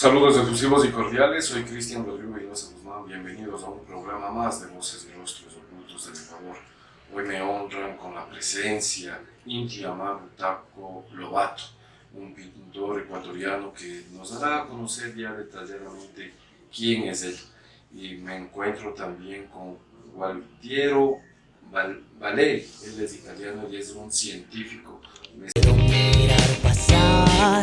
Saludos efusivos y cordiales, soy Cristian Rodrigo Villosa Guzmán, bienvenidos a un programa más de Voces y Rostros Ocultos del Ecuador. Hoy me honran con la presencia Inti Amaru Taco Lobato, un pintor ecuatoriano que nos dará a conocer ya detalladamente quién es él. Y me encuentro también con Gualtiero Valeri, él es italiano y es un científico. Quiero mirar pasar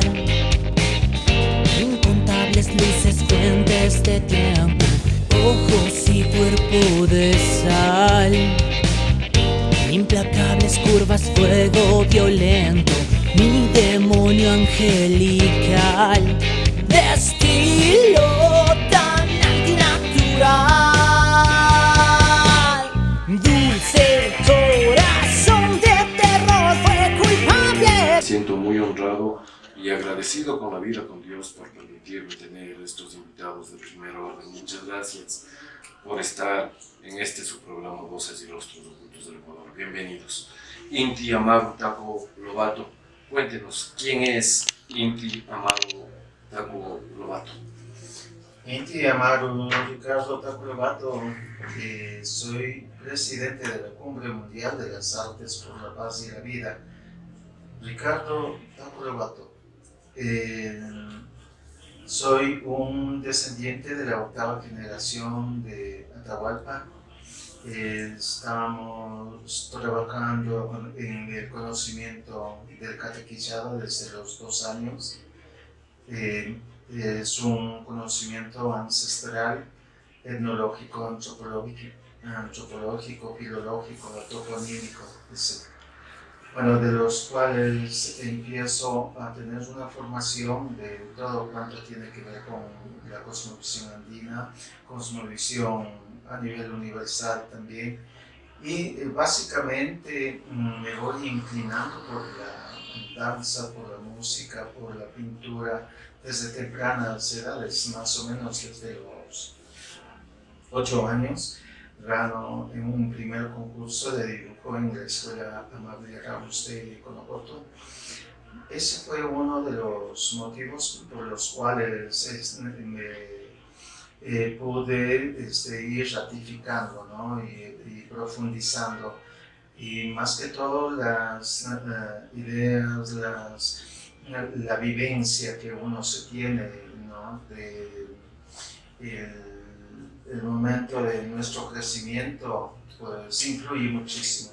incontables luces, fuentes de tiempo, ojos y cuerpo de sal, implacables curvas, fuego violento, mi demonio angelical, de estilo tan antinatural. Dulce corazón de terror fue culpable. Me siento muy honrado y agradecido con la vida, con Dios, por permitirme tener estos invitados de primer orden. Muchas gracias por estar en su programa Voces y Rostros Ocultos del Ecuador. Bienvenidos. Inti Amaru Taco Lobato, cuéntenos, ¿quién es Inti Amaru Taco Lobato? Inti Amaru Ricardo Taco Lobato, soy presidente de la Cumbre Mundial de las Artes por la Paz y la Vida. Ricardo Taco Lobato. Soy un descendiente de la octava generación de Atahualpa. Estamos trabajando en el conocimiento del catequizado desde los 2 años. Es un conocimiento ancestral, etnológico, antropológico, filológico, toponímico, etc. Bueno, de los cuales empiezo a tener una formación de todo cuanto tiene que ver con la cosmovisión andina, cosmovisión a nivel universal también, y básicamente me voy inclinando por la danza, por la música, por la pintura, desde tempranas edades, más o menos desde los 8 años. Gano en un primer concurso de dibujo en la Escuela Amable Ramos de Conocoto. Ese fue uno de los motivos por los cuales me pude ir ratificando, ¿no? y profundizando, y más que todo las ideas, la vivencia que uno se tiene, ¿no? El momento de nuestro crecimiento pues influye muchísimo.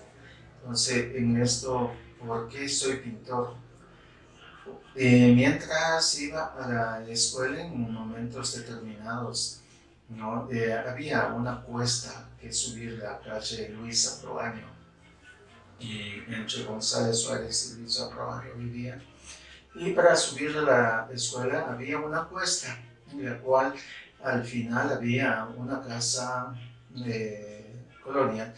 Entonces, en esto, ¿por qué soy pintor? Mientras iba a la escuela en momentos determinados, ¿no? Había una cuesta que subir la calle Luisa Proaño, y entre González Suárez y Luisa Proaño vivía. Y para subir a la escuela había una cuesta, en la cual al final había una casa colonial,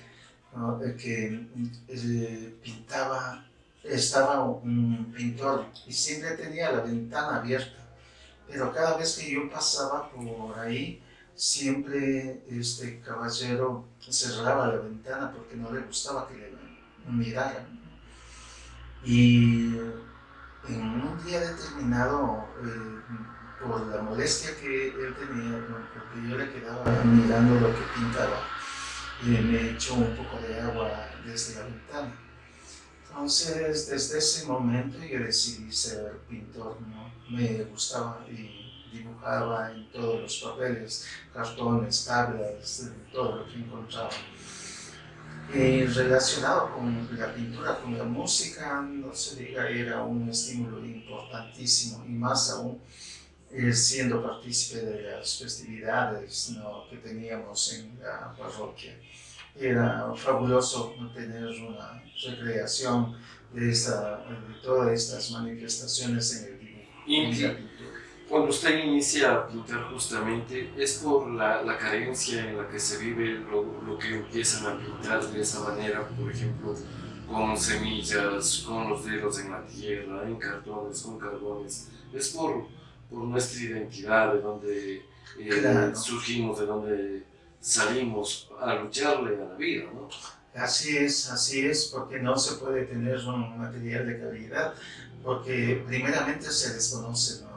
¿no? Que estaba un pintor y siempre tenía la ventana abierta, pero cada vez que yo pasaba por ahí, siempre este caballero cerraba la ventana porque no le gustaba que le miraran. Y en un día determinado, por la molestia que él tenía, porque yo le quedaba mirando lo que pintaba, me echó un poco de agua desde la ventana. Entonces, desde ese momento yo decidí ser pintor, ¿no? Me gustaba y dibujaba en todos los papeles, cartones, tablas, todo lo que encontraba. Relacionado con la pintura, con la música, no se diga, era un estímulo importantísimo, y más aún siendo partícipe de las festividades, ¿no? que teníamos en la parroquia. Era fabuloso tener una recreación de todas estas manifestaciones en el dibujo, en la pintura. Cuando usted inicia a pintar justamente, ¿es por la carencia en la que se vive lo que empiezan a pintar de esa manera, por ejemplo, con semillas, con los dedos en la tierra, en cartones, con carbones? Es por nuestra identidad, de donde Claro. surgimos, de donde salimos a lucharle a la vida, ¿no? Así es, porque no se puede tener un material de calidad, porque primeramente se desconoce, ¿no?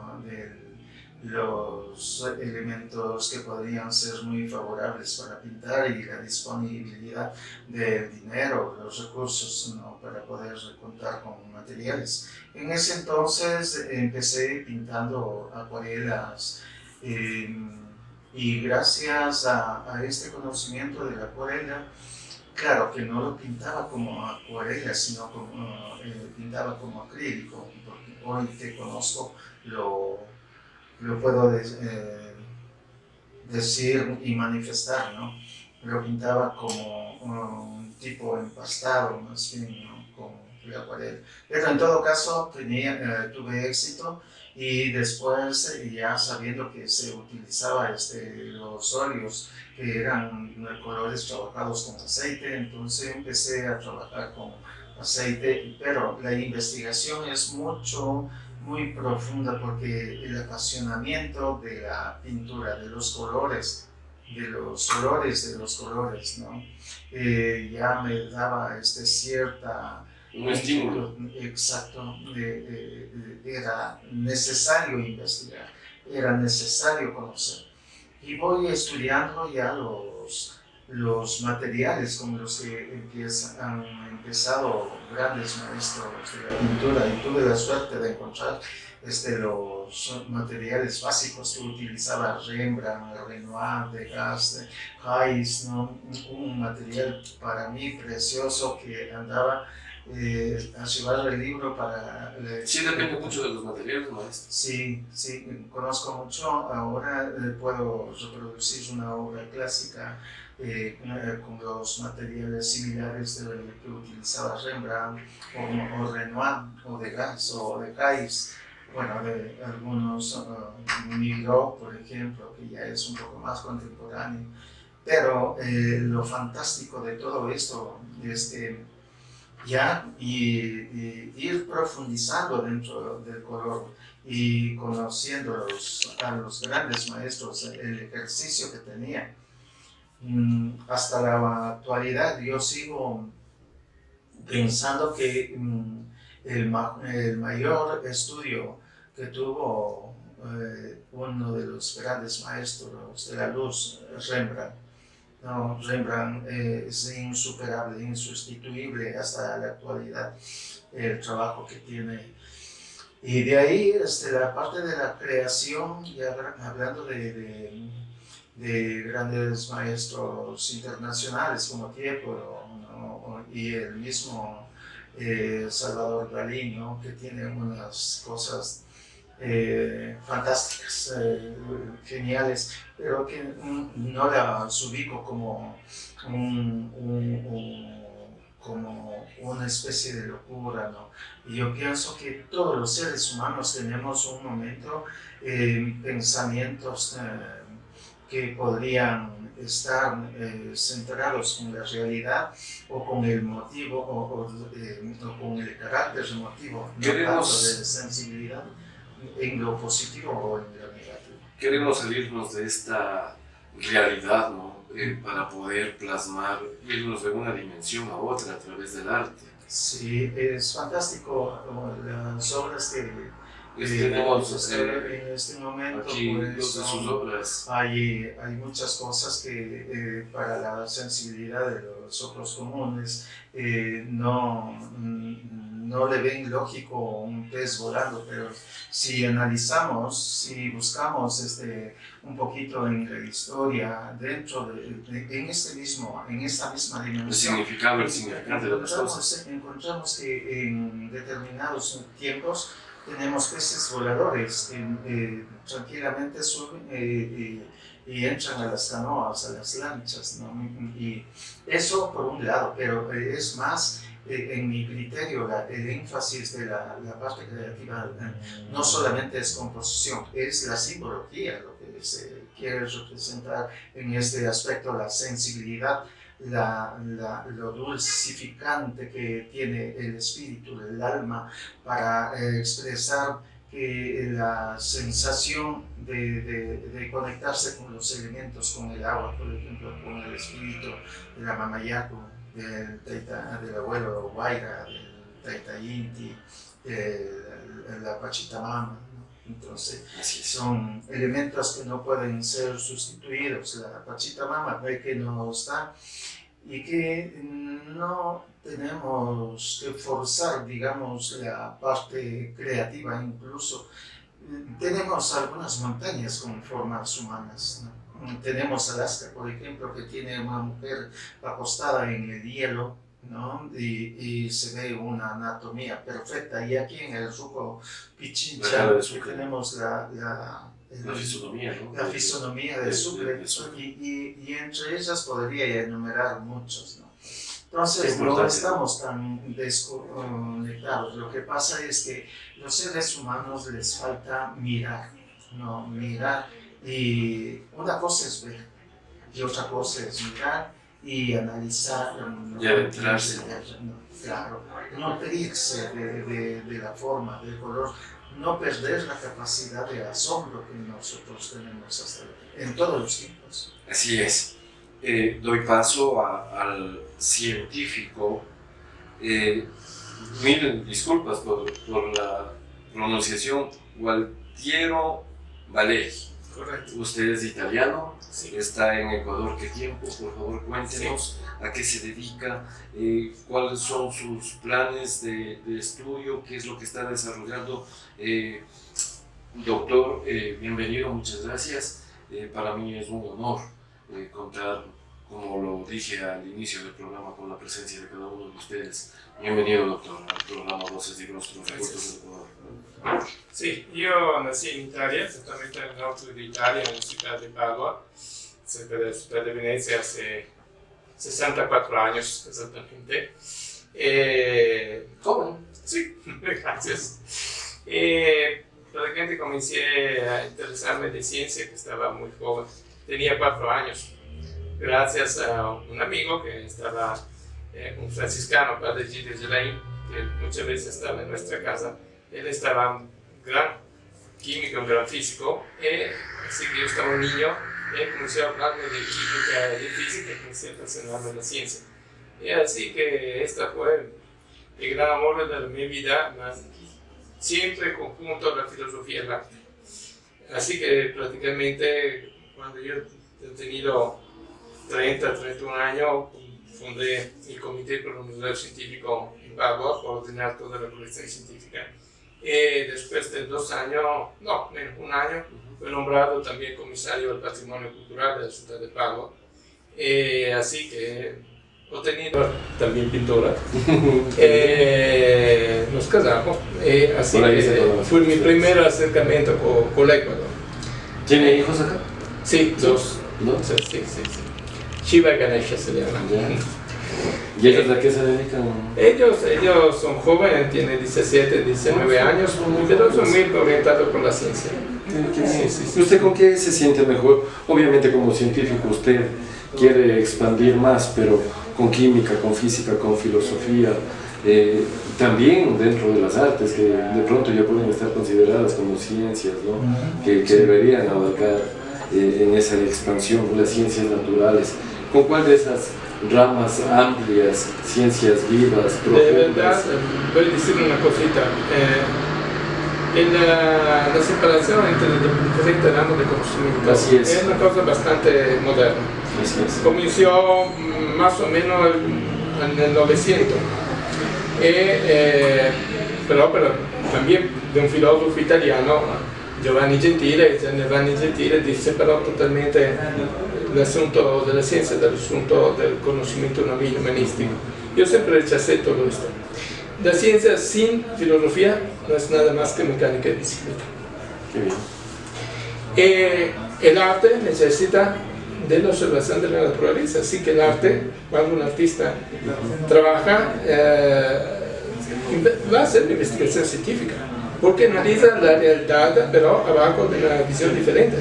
los elementos que podrían ser muy favorables para pintar y la disponibilidad del dinero, los recursos, ¿no? Para poder contar con materiales. En ese entonces empecé pintando acuarelas y gracias a este conocimiento de la acuarela, claro que no lo pintaba como acuarela, sino como pintaba como acrílico, porque hoy que conozco lo puedo decir y manifestar, ¿no? Lo pintaba como un tipo empastado, más bien, ¿no? Con la acuarela. Pero en todo caso tuve éxito y después, ya sabiendo que se utilizaba los óleos, que eran colores trabajados con aceite, entonces empecé a trabajar con aceite, pero la investigación es muy profunda, porque el apasionamiento de la pintura, de los colores, de los olores de los colores, ¿no? Ya me daba cierta... Un estímulo. Exacto, era necesario investigar, era necesario conocer. Y voy estudiando ya los materiales con los que han empezado grandes maestros de la pintura, y tuve la suerte de encontrar los materiales básicos que utilizaba Rembrandt, Renoir, Degas, Hayes, ¿no? Un material para mí precioso que andaba a llevar el libro para... Sí, depende mucho de los materiales, maestro. Sí, conozco mucho. Ahora puedo reproducir una obra clásica con los materiales similares de lo que utilizaba Rembrandt o Renoir o Degas o de Hayes. Bueno, de algunos, Miro, por ejemplo, que ya es un poco más contemporáneo. Pero lo fantástico de todo esto es que ir profundizando dentro del color y conociendo a los grandes maestros, el ejercicio que tenían. Hasta la actualidad yo sigo pensando que el mayor estudio que tuvo uno de los grandes maestros de la luz, Rembrandt. No, Rembrandt es insuperable, insustituible hasta la actualidad, el trabajo que tiene. Y de ahí la parte de la creación, ya hablando de grandes maestros internacionales como Tiepolo, ¿no? Y el mismo Salvador Dalí, ¿no? Que tiene unas cosas fantásticas, geniales, pero que no las ubico como como una especie de locura, ¿no? Y yo pienso que todos los seres humanos tenemos un momento, pensamientos que podrían estar centrados con la realidad o con el motivo o con el carácter emotivo, no tanto de sensibilidad en lo positivo o en lo negativo. Queremos salirnos de esta realidad, ¿no? Para poder plasmar, irnos de una dimensión a otra a través del arte. Sí, es fantástico las obras que tenemos en este momento. aquí pues, dos de sus obras. Hay muchas cosas que para la sensibilidad de los ojos comunes no le ven lógico un pez volando, pero si analizamos, si buscamos un poquito en la historia, dentro en esta misma dimensión, El significado de las cosas. Encontramos que en determinados tiempos tenemos peces voladores que tranquilamente suben y entran a las canoas, a las lanchas, ¿no? Y eso por un lado, pero es más, en mi criterio, el énfasis de la parte creativa no solamente es composición, es la simbología, lo que se quiere representar en este aspecto, la sensibilidad, lo dulcificante que tiene el espíritu, el alma, para expresar la sensación de conectarse con los elementos, con el agua, por ejemplo, con el espíritu de la Mamayacu, del abuelo Huayra, del Taita Inti, de la Pachitamama, Entonces, Así es. son elementos que no pueden ser sustituidos. La Pachamama ve que nos da y que no tenemos que forzar, digamos, la parte creativa. Incluso tenemos algunas montañas con formas humanas, ¿no? Tenemos Alaska, por ejemplo, que tiene una mujer acostada en el hielo, ¿no? Y se ve una anatomía perfecta. Y aquí en el Ruco Pichincha tenemos la fisonomía, ¿no? La fisonomía del Sucre, y entre ellas podría enumerar muchos, ¿no? Entonces no estamos tan desconectados. Lo que pasa es que los seres humanos les falta mirar, ¿no? Mirar, y una cosa es ver y otra cosa es mirar y analizar, ¿no? Y adentrarse. Claro, no pedirse de la forma, del color, no perder la capacidad de asombro que nosotros tenemos hasta en todos los tiempos. Así es. Doy paso al científico. Miren, disculpas por la pronunciación, Gualtiero Valeri. Correcto. Usted es italiano, Sí. está en Ecuador. ¿Qué tiempo? Por favor, cuéntenos a qué se dedica, cuáles son sus planes de estudio, qué es lo que está desarrollando. Doctor, bienvenido, muchas gracias. Para mí es un honor contar, como lo dije al inicio del programa, con la presencia de cada uno de ustedes. Bienvenido, doctor, al programa Voces y Rostros de Ecuador. Sí, yo nací en Italia, exactamente en el norte de Italia, en la ciudad de Padua, cerca de la ciudad de Venecia, hace 64 años exactamente. ¿Cómo? Sí, gracias. Prácticamente comencé a interesarme de ciencia, que estaba muy joven, tenía 4 años, gracias a un amigo que estaba, un franciscano, padre Gilles Gelain, que muchas veces estaba en nuestra casa. Él estaba un gran químico, un gran físico, así que yo estaba un niño, él comenzó a hablarme de química y de física, comencé a apasionarme de la ciencia. Y así que esta fue el gran amor de mi vida, más siempre conjunto a la filosofía y el arte. Así que prácticamente cuando yo he tenido 31 años, fundé el Comité para el Museo Científico en Padua para ordenar toda la colección científica. Después de 2 años, no, menos 1 año, fue nombrado también comisario del Patrimonio Cultural de la ciudad de Padua. Así que he tenido también pintora. Nos casamos, así que fue mi primer acercamiento con el Ecuador. ¿Tiene hijos acá? Sí, 2. ¿No? Sí. Shiva Ganesha se llama. ¿Y ellos a qué se dedican? Ellos son jóvenes, tienen 17, 19 años, pero son muy orientados por la ciencia. Sí. ¿Usted con qué se siente mejor? Obviamente como científico usted quiere expandir más, pero con química, con física, con filosofía, también dentro de las artes que de pronto ya pueden estar consideradas como ciencias, ¿no? que deberían abarcar en esa expansión las ciencias naturales. ¿Con cuál de esas ramas amplias, ciencias vivas, profundas? De verdad, voy a decir una cosita. En la separación entre los diferentes ramos de conocimiento es una cosa bastante moderna. Comenzó más o menos en el 900, pero también de un filósofo italiano, Giovanni Gentile separó totalmente l'asunto della scienza dall'assunto del conocimiento humanístico. Yo siempre rechacé todo esto. La ciencia sin filosofía no es nada más que mecánica y disciplina. El arte necesita de la observación de la naturaleza, así que el arte, cuando un artista trabaja, va a hacer una investigación científica, porque analiza la realidad, pero abajo de una visión diferente.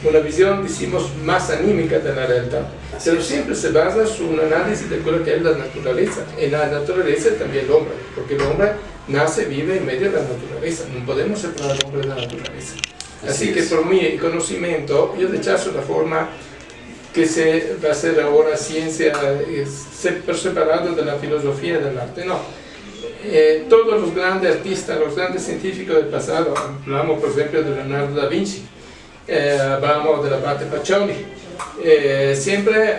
Una visión, decimos, más anímica de la realidad, pero siempre se basa en un análisis de lo que es la naturaleza. En la naturaleza también el hombre, porque el hombre nace, vive en medio de la naturaleza, no podemos separar al hombre de la naturaleza. Así que por mi conocimiento, yo rechazo la forma que se va a hacer ahora ciencia separado de la filosofía y del arte. No, todos los grandes artistas, los grandes científicos del pasado, hablamos por ejemplo de Leonardo da Vinci, hablamos de la parte Pacioli, siempre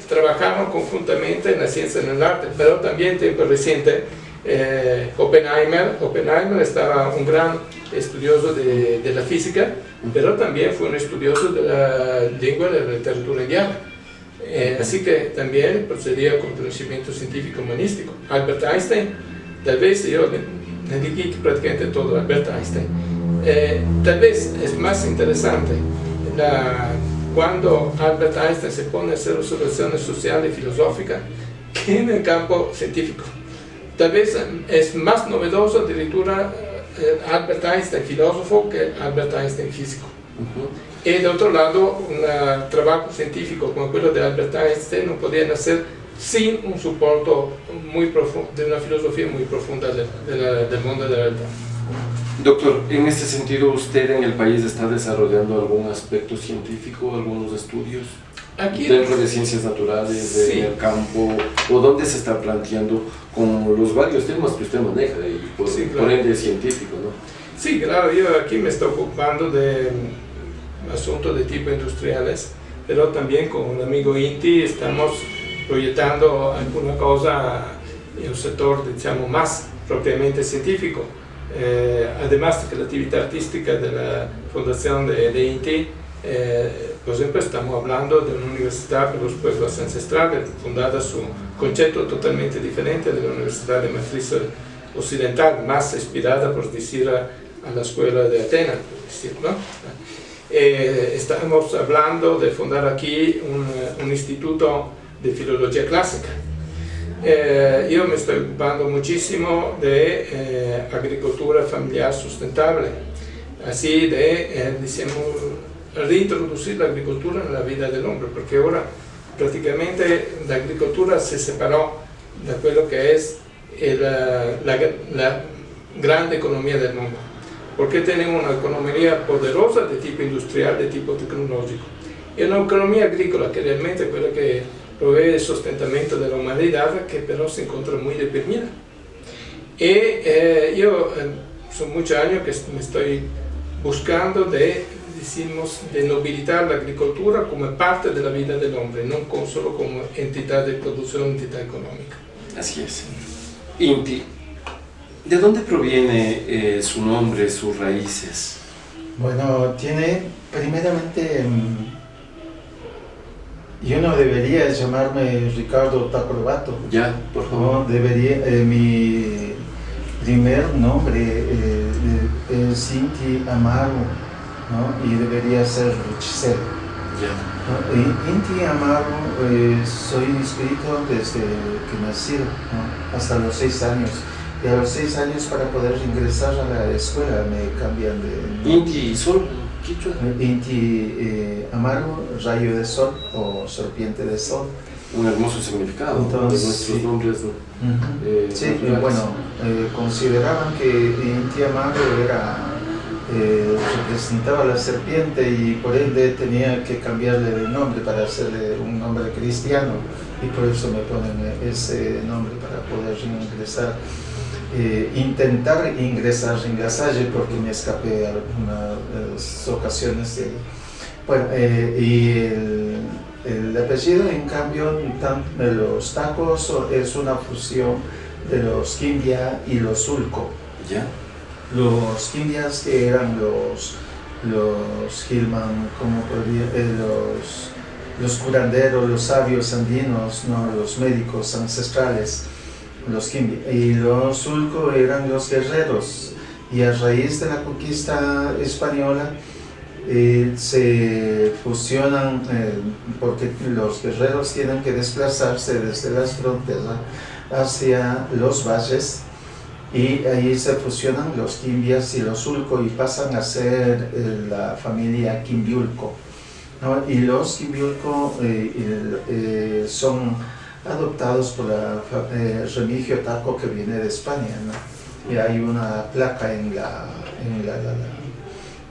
trabajaron conjuntamente en la ciencia y en el arte, pero también en tiempo reciente Oppenheimer estaba un gran estudioso de la física, pero también fue un estudioso de la lengua y de la literatura indiana. Así que también procedía con conocimiento científico humanístico. Albert Einstein, tal vez yo le dediqué prácticamente todo a Albert Einstein. Tal vez es más interesante cuando Albert Einstein se pone a hacer observaciones sociales y filosóficas que en el campo científico. Tal vez es más novedoso de lectura Albert Einstein filósofo que Albert Einstein físico. Y de otro lado, un trabajo científico como aquello de Albert Einstein no podía nacer sin un soporte muy profundo, de una filosofía muy profunda del mundo de la verdad. Doctor, en este sentido, ¿usted en el país está desarrollando algún aspecto científico, algunos estudios? Aquí, dentro de ciencias naturales, sí, del campo, o dónde se está planteando con los varios temas que usted maneja y por, sí, claro, por ende científico, ¿no? Sí, claro, yo aquí me estoy ocupando de asuntos de tipo industriales, pero también con un amigo Inti estamos proyectando alguna cosa en un sector, digamos, más propiamente científico. Además de que la actividad artística de la fundación de Inti, por ejemplo, estamos hablando de una universidad para los pueblos ancestrales, fundada su concepto totalmente diferente de la universidad de matriz occidental, más inspirada, por decir, a la escuela de Atenas, por decir, ¿no? Estamos hablando de fundar aquí un instituto de filología clásica. Yo me estoy ocupando muchísimo de agricultura familiar sustentable, así de, decimos, reintroducir la agricultura en la vida del hombre, porque ahora prácticamente la agricultura se separó de aquello que es la gran economía del mundo, porque tenemos una economía poderosa de tipo industrial, de tipo tecnológico, y una economía agrícola que realmente es quella que provee el sustentamiento de la humanidad, que pero se encuentra muy deprimida. Y yo son muchos años que me estoy buscando de nobilitar la agricultura como parte de la vida del hombre, no solo como entidad de producción, entidad económica. Así es. Inti, ¿de dónde proviene su nombre, sus raíces? Bueno, tiene primeramente, yo no debería llamarme Ricardo Tacorbato. Ya, por favor. No, debería, mi primer nombre es Inti Amaro, ¿no? Y debería ser Richicel. Ya. ¿No? Inti Amaro, soy inscrito desde que nací, ¿no? Hasta los 6 años. Y a los 6 años, para poder ingresar a la escuela, me cambian de... Inti y Sol, ¿quichua? Inti Amaro, rayo de sol o serpiente de sol. Un hermoso significado. Entonces, de nuestros sí, nombres, ¿no? Sí, naturales. bueno, consideraban que Inti Amaro representaba la serpiente y por ende tenía que cambiarle el nombre para hacerle un nombre cristiano, y por eso me ponen ese nombre para poder ingresar. Intentar ingresar en la Salle porque me escapé algunas ocasiones. Bueno, y el apellido, en cambio, de los tacos es una fusión de los Quimbia y los Sulco. ¿Ya? Los Quimbias, que eran los Gilman, como los curanderos, los sabios andinos, ¿no? Los médicos ancestrales, los Quimbi. Y los Sulco eran los guerreros, y a raíz de la conquista española se fusionan, porque los guerreros tienen que desplazarse desde las fronteras hacia los valles, y ahí se fusionan los Quimbias y los Sulco y pasan a ser la familia Quimbiulco, ¿no? Y los Quimbiulco son adoptados por Remigio Taco, que viene de España, ¿no? Y hay una placa en la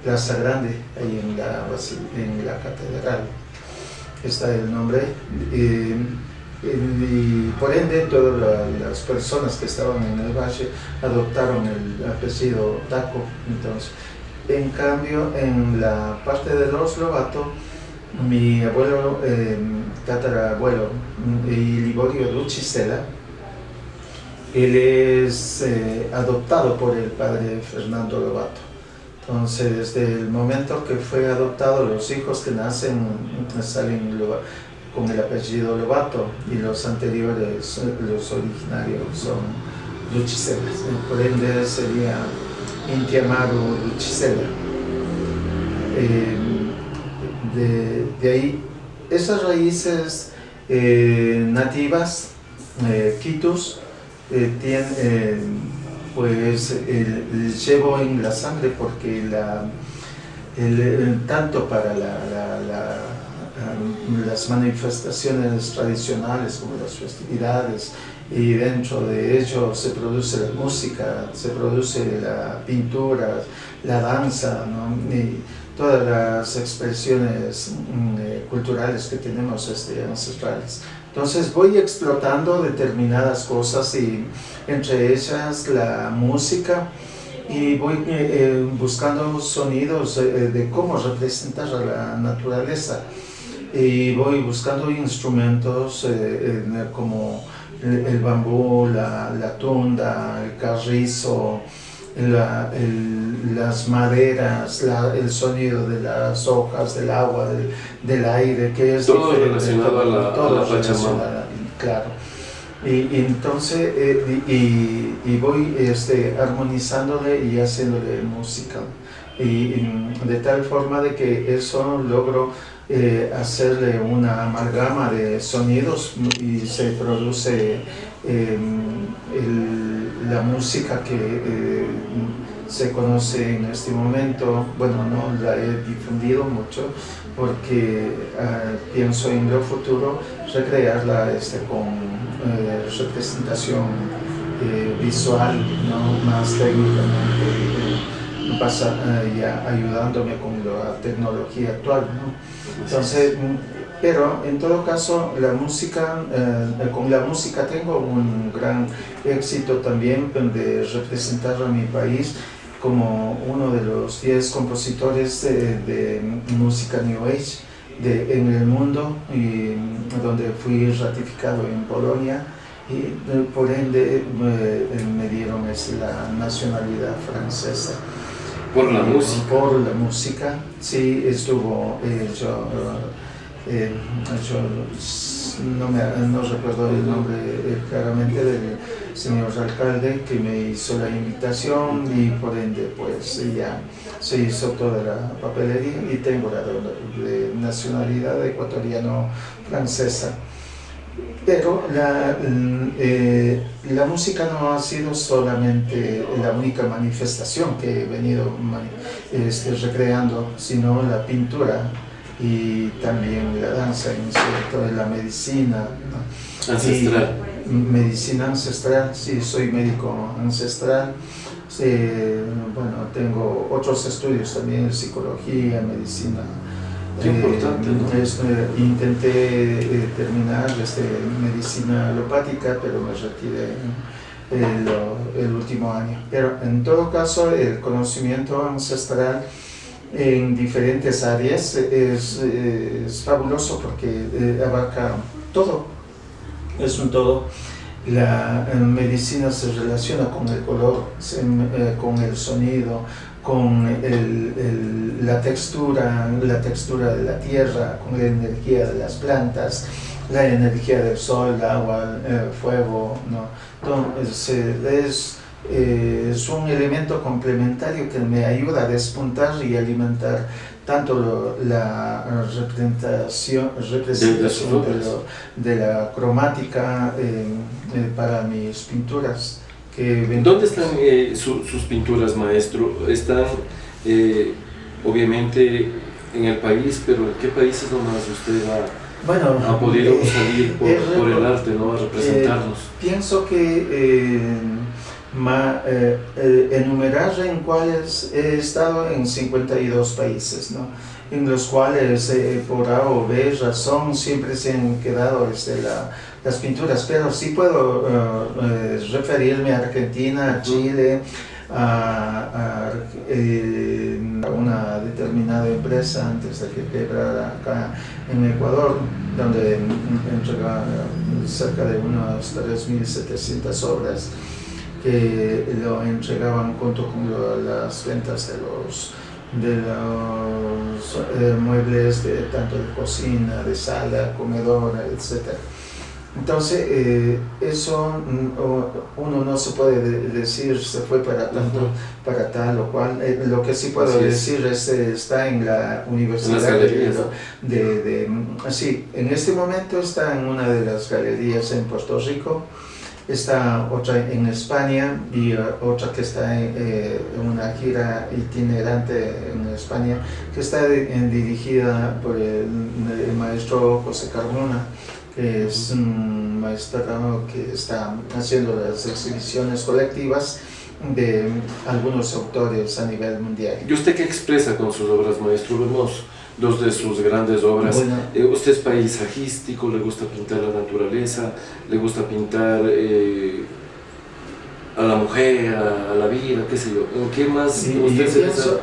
Plaza Grande, ahí en la catedral, está el nombre. y por ende todas las personas que estaban en el valle adoptaron el apellido Taco. Entonces, en cambio, en la parte de los Lobato, mi abuelo, tatarabuelo, Liborio Luchisela, él es adoptado por el padre Fernando Lobato. Entonces, desde el momento que fue adoptado, los hijos que nacen salen con el apellido Lobato, y los anteriores, los originarios, son Luchiselas. Por ende sería Intiamaru Luchisela. De ahí, esas raíces nativas, quitus, pues llevo en la sangre, porque tanto para las manifestaciones tradicionales como las festividades, y dentro de ello se produce la música, se produce la pintura, la danza, ¿no? Y todas las expresiones culturales que tenemos ancestrales. Entonces voy explotando determinadas cosas, y entre ellas la música, y voy buscando sonidos de cómo representar a la naturaleza, y voy buscando instrumentos como el bambú, la tunda, el carrizo, las maderas, el sonido de las hojas, del agua, del aire, que es todo diferente, relacionado a la Pachamama. Claro. Y entonces y voy armonizándole y haciéndole música, y de tal forma de que eso logro hacerle una amalgama de sonidos, y se produce la música que se conoce en este momento. Bueno, no la he difundido mucho, porque pienso en lo futuro recrearla con representación visual, ¿no? Más técnicamente, ya ayudándome con la tecnología actual, ¿no? Entonces, pero en todo caso, la música, con la música tengo un gran éxito también de representar a mi país como uno de los 10 compositores de música New Age en el mundo, y donde fui ratificado en Polonia, y por ende me dieron la nacionalidad francesa. Por la música. Por la música, sí, estuvo no recuerdo el nombre claramente del señor alcalde que me hizo la invitación, y por ende pues ya se hizo toda la papelería, y tengo la nacionalidad ecuatoriano-francesa. Pero la música no ha sido solamente la única manifestación que he venido recreando, sino la pintura, y también la danza, la medicina, ¿no? Ancestral. Medicina ancestral, sí, soy médico ancestral. Bueno, tengo otros estudios también, psicología, medicina. Qué importante, ¿no? Intenté terminar medicina alopática, pero me retiré el último año. Pero en todo caso, el conocimiento ancestral en diferentes áreas es fabuloso, porque abarca todo, es un todo. La medicina se relaciona con el color, con el sonido, con la textura de la tierra, con la energía de las plantas, la energía del sol, el agua, el fuego, ¿no? Entonces, es un elemento complementario que me ayuda a despuntar y alimentar tanto la representación de la cromática para mis pinturas. ¿Dónde están sus pinturas, maestro? Están obviamente en el país, pero ¿en qué países nomás usted ha podido salir por el arte, ¿no? A representarnos? Pienso que enumerar en cuales he estado en 52 países, ¿no? En los cuales por A o B razón siempre se han quedado las pinturas, pero sí puedo referirme a Argentina, a Chile, a una determinada empresa antes de que quebrara acá en Ecuador, donde entregaba cerca de unas 3.700 obras que lo entregaban junto con las ventas de los muebles tanto de cocina, de sala, comedor, etc. Entonces, eso uno no se puede decir se fue para tanto, para tal o cual. Lo que sí puedo decir es está en la universidad. En las galerías. Sí, en este momento está en una de las galerías en Puerto Rico. Está otra en España y otra que está en una gira itinerante en España, que está dirigida por el maestro José Carmona, que es un maestro que está haciendo las exhibiciones colectivas de algunos autores a nivel mundial. ¿Y usted qué expresa con sus obras, maestro? Vemos dos de sus grandes obras. Bueno, usted es paisajístico, le gusta pintar la naturaleza, le gusta pintar a la mujer, a la vida, qué sé yo. ¿En qué más sí, usted se pienso,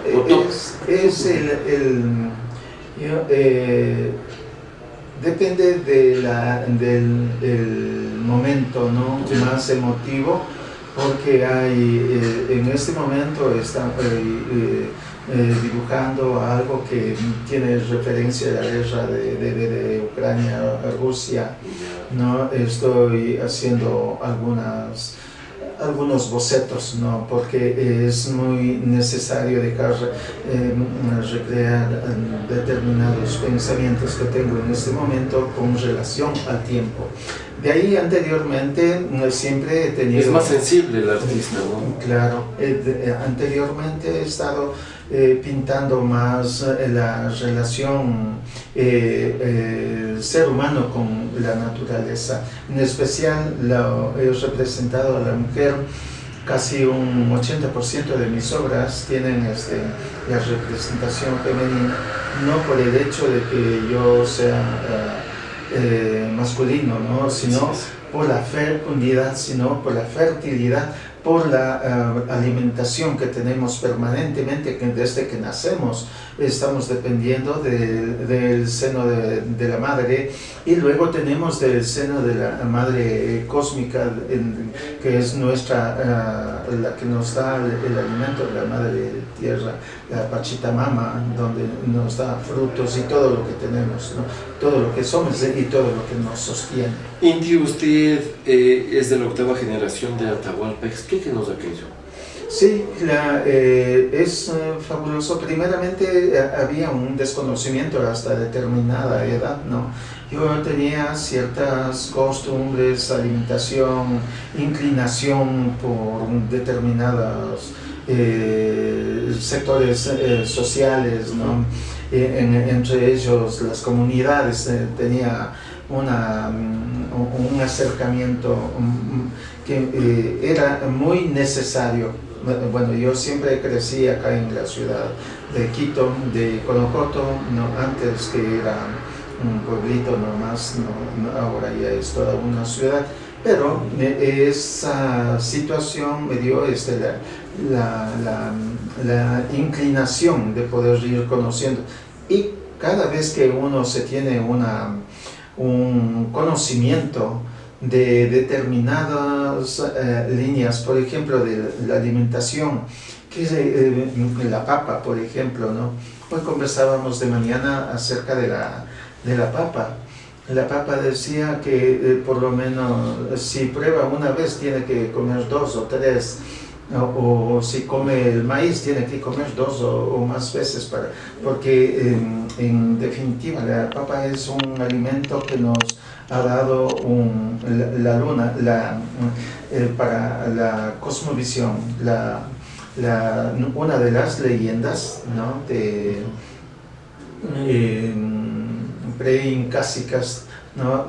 depende del momento, ¿no? Más emotivo, porque hay en este momento está dibujando algo que tiene referencia a la guerra de Ucrania a Rusia, ¿no? Estoy haciendo algunos bocetos, ¿no? Porque es muy necesario recrear determinados pensamientos que tengo en este momento con relación al tiempo. De ahí anteriormente siempre he tenido... Es más sensible el artista, ¿no? Claro, anteriormente he estado pintando más la relación ser humano con la naturaleza. En especial he representado a la mujer. Casi un 80% de mis obras tienen la representación femenina, no por el hecho de que yo sea masculino, ¿no? Sino por la fecundidad, sino por la fertilidad, por la alimentación que tenemos permanentemente, que desde que nacemos estamos dependiendo del seno de la madre, y luego tenemos del seno de la madre cósmica, que es nuestra, la que nos da el alimento, la madre tierra, la Pachamama, donde nos da frutos y todo lo que tenemos, ¿no? Todo lo que somos y todo lo que nos sostiene. Inti, usted es de la octava generación de Atahualpa. Explíquenos aquello. Sí, es fabuloso. Primeramente había un desconocimiento hasta determinada edad, ¿no? Yo tenía ciertas costumbres, alimentación, inclinación por determinados sectores sociales, ¿no? Entre ellos las comunidades. Tenía un acercamiento que era muy necesario. Bueno, yo siempre crecí acá en la ciudad de Quito, de Colocoto, ¿no? Antes que era un pueblito nomás, ¿no? Ahora ya es toda una ciudad, pero esa situación me dio la inclinación de poder ir conociendo, y cada vez que uno se tiene un conocimiento de determinadas líneas, por ejemplo, de la alimentación, que es la papa, por ejemplo, ¿no? Hoy conversábamos de mañana acerca de la papa. La papa decía que por lo menos si prueba una vez tiene que comer 2 o 3, o si come el maíz tiene que comer 2 o más veces, porque en definitiva la papa es un alimento que nos ha dado la luna para la cosmovisión, una de las leyendas, ¿no? Preincásicas, ¿no?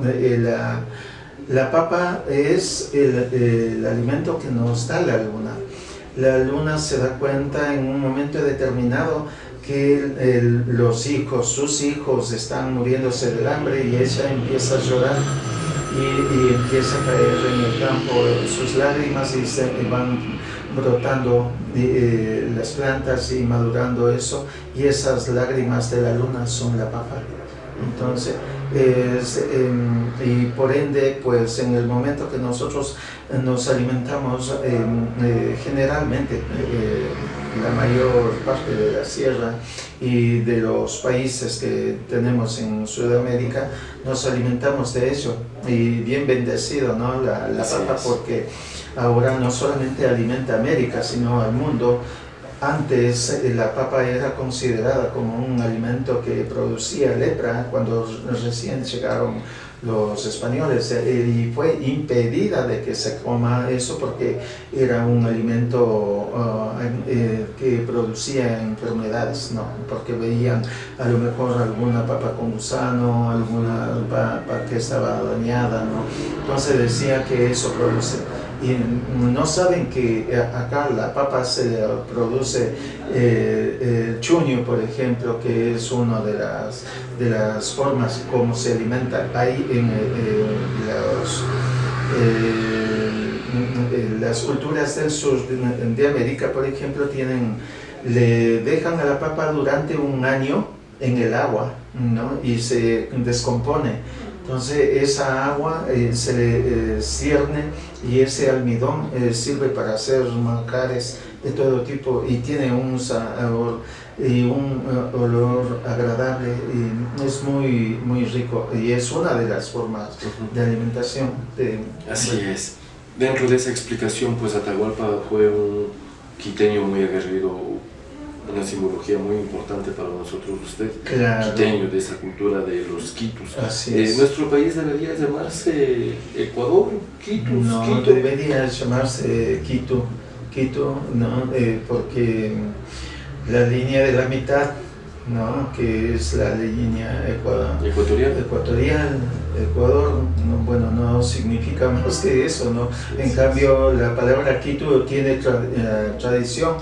La papa es el alimento que nos da la luna. La luna se da cuenta en un momento determinado que sus hijos están muriéndose del hambre y ella empieza a llorar y empieza a caer en el campo sus lágrimas y se van brotando las plantas y madurando eso, y esas lágrimas de la luna son la papa. Entonces, y por ende, pues en el momento que nosotros nos alimentamos, generalmente la mayor parte de la sierra y de los países que tenemos en Sudamérica, nos alimentamos de eso, y bien bendecido, ¿no? La papa, porque ahora no solamente alimenta a América, sino al mundo. Antes la papa era considerada como un alimento que producía lepra cuando recién llegaron los españoles, y fue impedida de que se coma eso porque era un alimento que producía enfermedades, ¿no? Porque veían a lo mejor alguna papa con gusano, alguna papa que estaba dañada, ¿no? Entonces decía que eso produce. Y no saben que acá la papa se produce el chuño, por ejemplo, que es una de las formas como se alimenta. Hay en las culturas del sur de América, por ejemplo, le dejan a la papa durante un año en el agua, ¿no? Y se descompone. Entonces esa agua se le cierne, y ese almidón sirve para hacer manjares de todo tipo, y tiene un sabor y un olor agradable, y es muy, muy rico, y es una de las formas de alimentación. Así es. Dentro de esa explicación, pues Atahualpa fue un quiteño muy aguerrido, una simbología muy importante para nosotros, usted, claro, quiteño, de esa cultura de los quitus. Así es. Nuestro país debería llamarse Ecuador, Quitus. No, Quito. debería llamarse Quito, ¿no? Porque la línea de la mitad, ¿no? Que es la línea ecuatorial, Ecuador, no, bueno, no significa más que eso, ¿no? En cambio, la palabra Quito tiene tradición.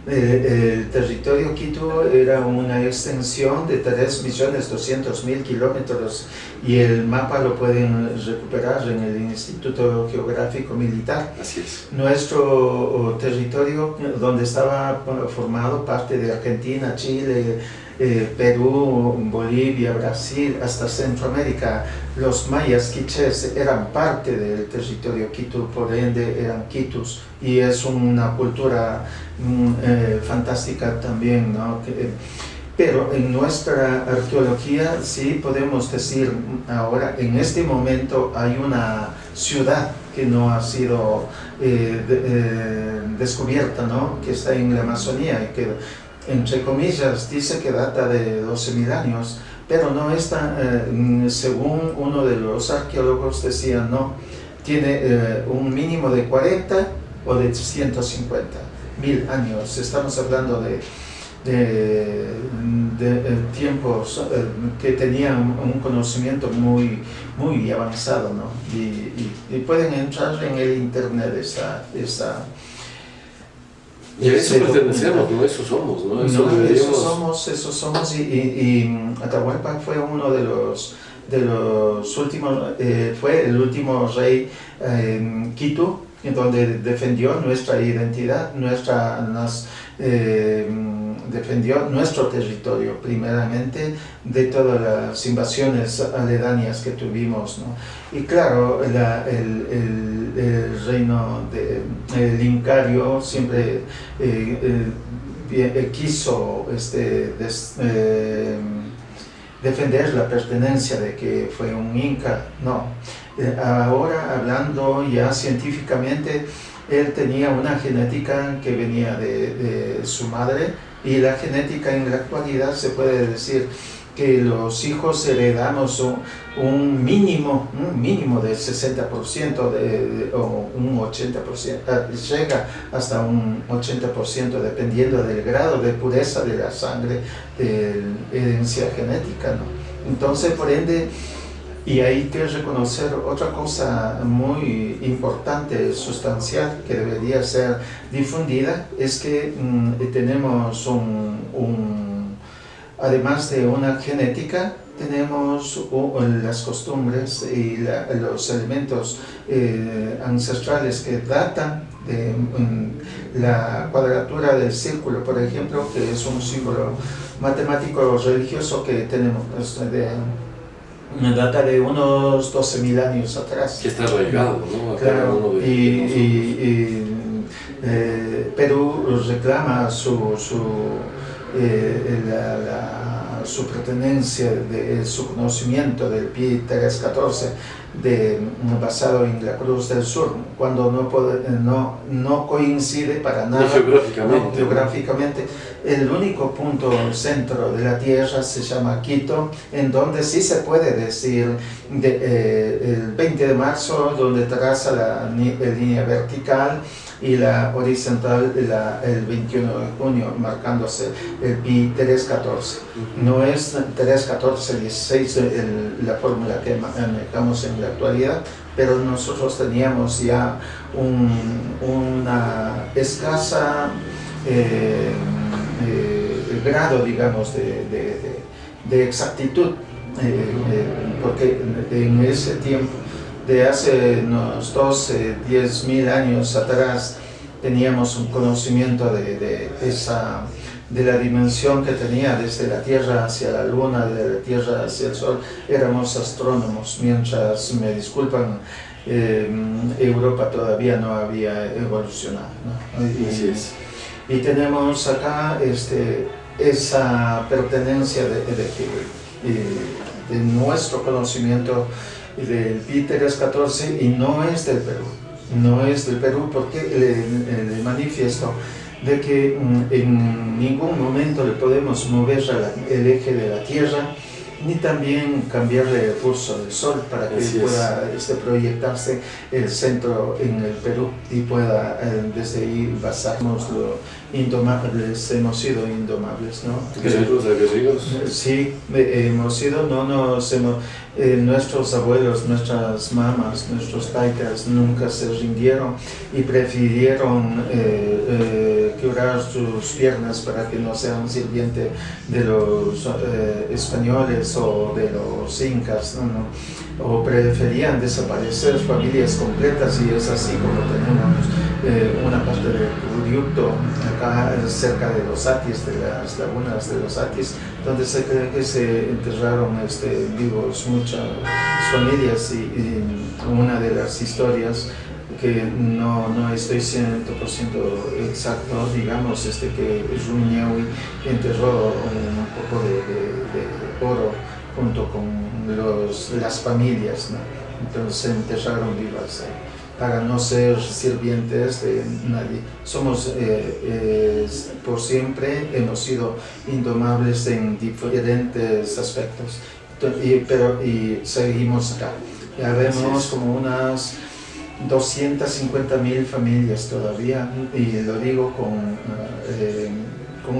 El territorio Quito era una extensión de 3.200.000 kilómetros, y el mapa lo pueden recuperar en el Instituto Geográfico Militar. Así es. Nuestro territorio, donde estaba formado parte de Argentina, Chile, Perú, Bolivia, Brasil, hasta Centroamérica, los mayas quichés eran parte del territorio Quito, por ende eran quitus, y es una cultura fantástica también, ¿no? Pero en nuestra arqueología sí podemos decir ahora, en este momento hay una ciudad que no ha sido descubierta, ¿no? Que está en la Amazonía, y que entre comillas dice que data de 12.000 años, pero no está, según uno de los arqueólogos decía, no, tiene un mínimo de 40 o de 150.000 años. Estamos hablando de tiempos que tenían un conocimiento muy, muy avanzado, ¿no? Y pueden entrar en el internet y a eso pertenecemos, ¿no? Eso somos, ¿no? Eso somos, y Atahualpa fue uno de los últimos, fue el último rey en Quito, en donde defendió nuestra identidad, defendió nuestro territorio primeramente de todas las invasiones aledañas que tuvimos, ¿no? Y claro, el reino del Incario siempre quiso defender la pertenencia de que fue un inca, no. Ahora, hablando ya científicamente, él tenía una genética que venía de su madre, y la genética en la actualidad se puede decir que los hijos heredamos un mínimo del 60% o un 80%, llega hasta un 80% dependiendo del grado de pureza de la sangre, de la herencia genética, ¿no? Entonces, por ende, Y hay que reconocer otra cosa muy importante, sustancial, que debería ser difundida, es que tenemos además de una genética, tenemos las costumbres y los elementos ancestrales que datan de la cuadratura del círculo, por ejemplo, que es un símbolo matemático religioso que tenemos data de unos 12.000 años atrás. Que está arraigado, ¿no? Claro, Perú reclama su pertenencia, su conocimiento del Pi 314 basado en la Cruz del Sur, cuando no coincide para nada geográficamente. El único punto centro de la Tierra se llama Quito, en donde sí se puede decir el 20 de marzo, donde traza la línea vertical, y la horizontal el 21 de junio, marcándose el Pi 314. No es 31416 la fórmula que manejamos en la actualidad, pero nosotros teníamos ya una escasa grado, digamos, de exactitud, porque en ese tiempo, de hace unos 12, 10.000 años atrás, teníamos un conocimiento de la dimensión que tenía desde la Tierra hacia la Luna, de la Tierra hacia el Sol. Éramos astrónomos, mientras, me disculpan, Europa todavía no había evolucionado, ¿no? Y tenemos acá esa pertenencia de nuestro conocimiento del Pi 314, y no es del Perú. No es del Perú porque le manifiesto de que en ningún momento le podemos mover el eje de la Tierra, ni también cambiarle el curso del Sol para que pueda proyectarse el centro en el Perú y pueda desde ahí basarnos lo indomables. Hemos sido indomables, ¿no? ¿Aguerridos? Sí, hemos sido, nuestros abuelos, nuestras mamás, nuestros taitas nunca se rindieron y prefirieron quebrar sus piernas para que no sean sirvientes de los españoles o de los incas, ¿no? O preferían desaparecer familias completas, y es así como tenemos una parte del Puriucto acá cerca de los Atis, de las lagunas de los Atis, donde se cree que se enterraron vivos muchas familias, y una de las historias que no estoy 100% exacto, digamos, que Rumiñahui enterró un poco de oro junto con las familias, ¿no? Entonces se enterraron vivas para no ser sirvientes de nadie. Somos, por siempre, hemos sido indomables en diferentes aspectos, y seguimos acá. Ya vemos como unas 250.000 familias todavía, y lo digo con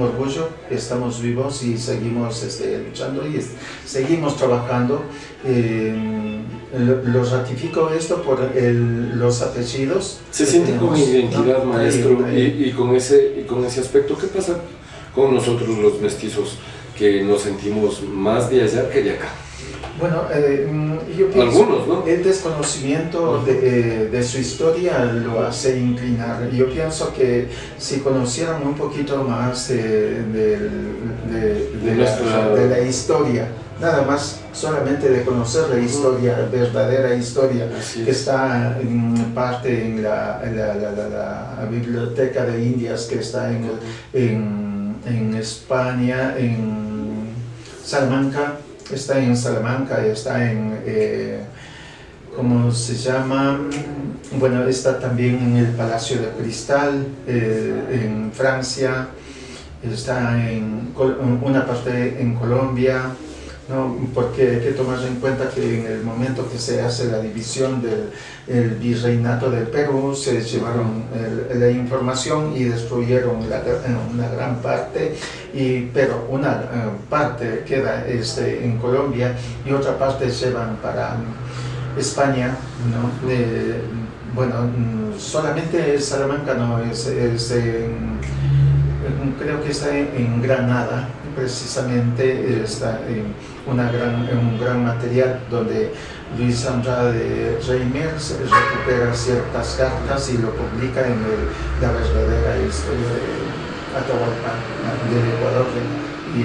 orgullo. Estamos vivos y seguimos luchando y seguimos trabajando. Lo ratifico esto por los apellidos. Se siente con identidad, ¿no, maestro? Y con ese aspecto, ¿qué pasa con nosotros los mestizos, que nos sentimos más de allá que de acá? Bueno, yo pienso algunos, ¿no? El desconocimiento de su historia lo hace inclinar. Yo pienso que si conocieran un poquito más de la historia, nada más solamente de conocer la historia, verdadera historia, que está en parte en la Biblioteca de Indias, que está en España, en Salamanca. Está en Salamanca, está ¿cómo se llama? Bueno, está también en el Palacio de Cristal, en Francia, está en una parte en Colombia, ¿no? Porque hay que tomar en cuenta que en el momento que se hace la división del virreinato del Perú, se llevaron la información y destruyeron una gran parte, pero una parte queda en Colombia y otra parte se van para España, ¿no? Solamente Salamanca no, creo que está en Granada, precisamente está en un gran material donde Luis Andrade Reimers recupera ciertas cartas y lo publica en la verdadera historia de Atahualpa del Ecuador, y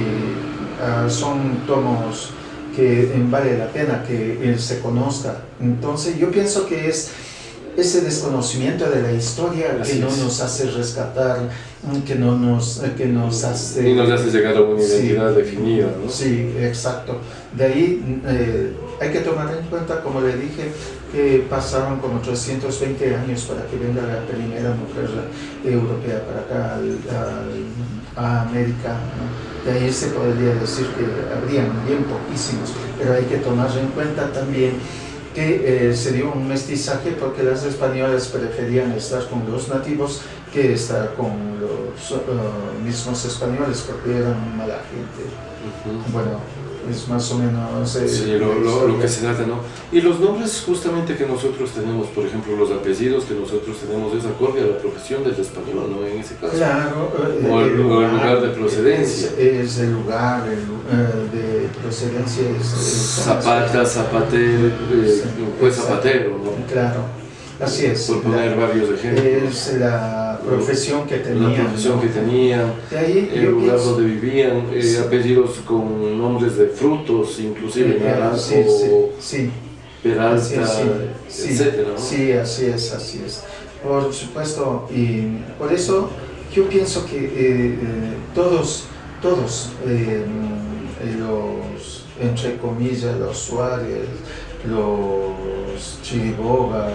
son tomos que vale la pena que se conozca. Entonces yo pienso que es ese desconocimiento de la historia que no nos hace rescatar, que nos hace... Y nos hace llegar a una identidad definida, ¿no? Sí, exacto. De ahí hay que tomar en cuenta, como le dije, que pasaron como 320 años para que venga la primera mujer europea para acá, a América, ¿no? De ahí se podría decir que habrían bien poquísimos, pero hay que tomar en cuenta también que se dio un mestizaje porque las españolas preferían estar con los nativos que estar con los mismos españoles, porque eran mala gente. Bueno, es más o menos... sí, lo que se trata, ¿no? Y los nombres justamente que nosotros tenemos, por ejemplo, los apellidos que nosotros tenemos, es acorde a la profesión del español, ¿no? En ese caso. Claro. O el lugar de procedencia. Es el lugar de procedencia. Zapata, zapatero, pues zapatero, ¿no? Claro. Así es. Por poner varios ejemplos. Es la profesión que tenían. La profesión que tenían, el lugar donde vivían, apellidos con nombres de frutos, inclusive Naranjo, Peralta, etcétera, ¿no? Sí, así es. Por supuesto, y por eso yo pienso que todos los, entre comillas, los Suárez, los Chiriboga,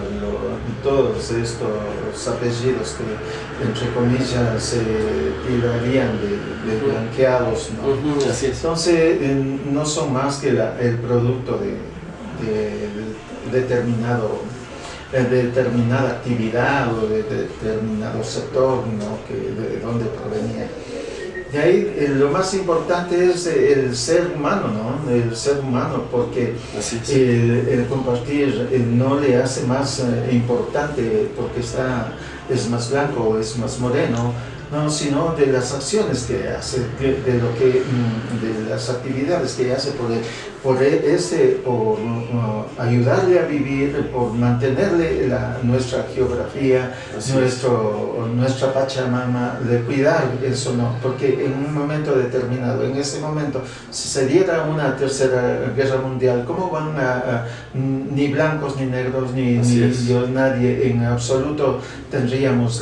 todos estos apellidos que entre comillas se tirarían de blanqueados, ¿no? Así es. Entonces no son más que el producto de determinada actividad o de determinado sector, ¿no? De donde provenía. De ahí lo más importante es el ser humano, ¿no? El ser humano, porque el compartir no le hace más importante porque es más blanco o es más moreno, no, sino de las acciones que hace, de las actividades que hace por ayudarle a vivir, por mantenerle nuestra geografía, nuestra Pachamama, de cuidar eso, ¿no? Porque en un momento determinado, en ese momento, si se diera una tercera guerra mundial, ¿cómo van ni blancos, ni negros, ni yo, nadie, en absoluto tendríamos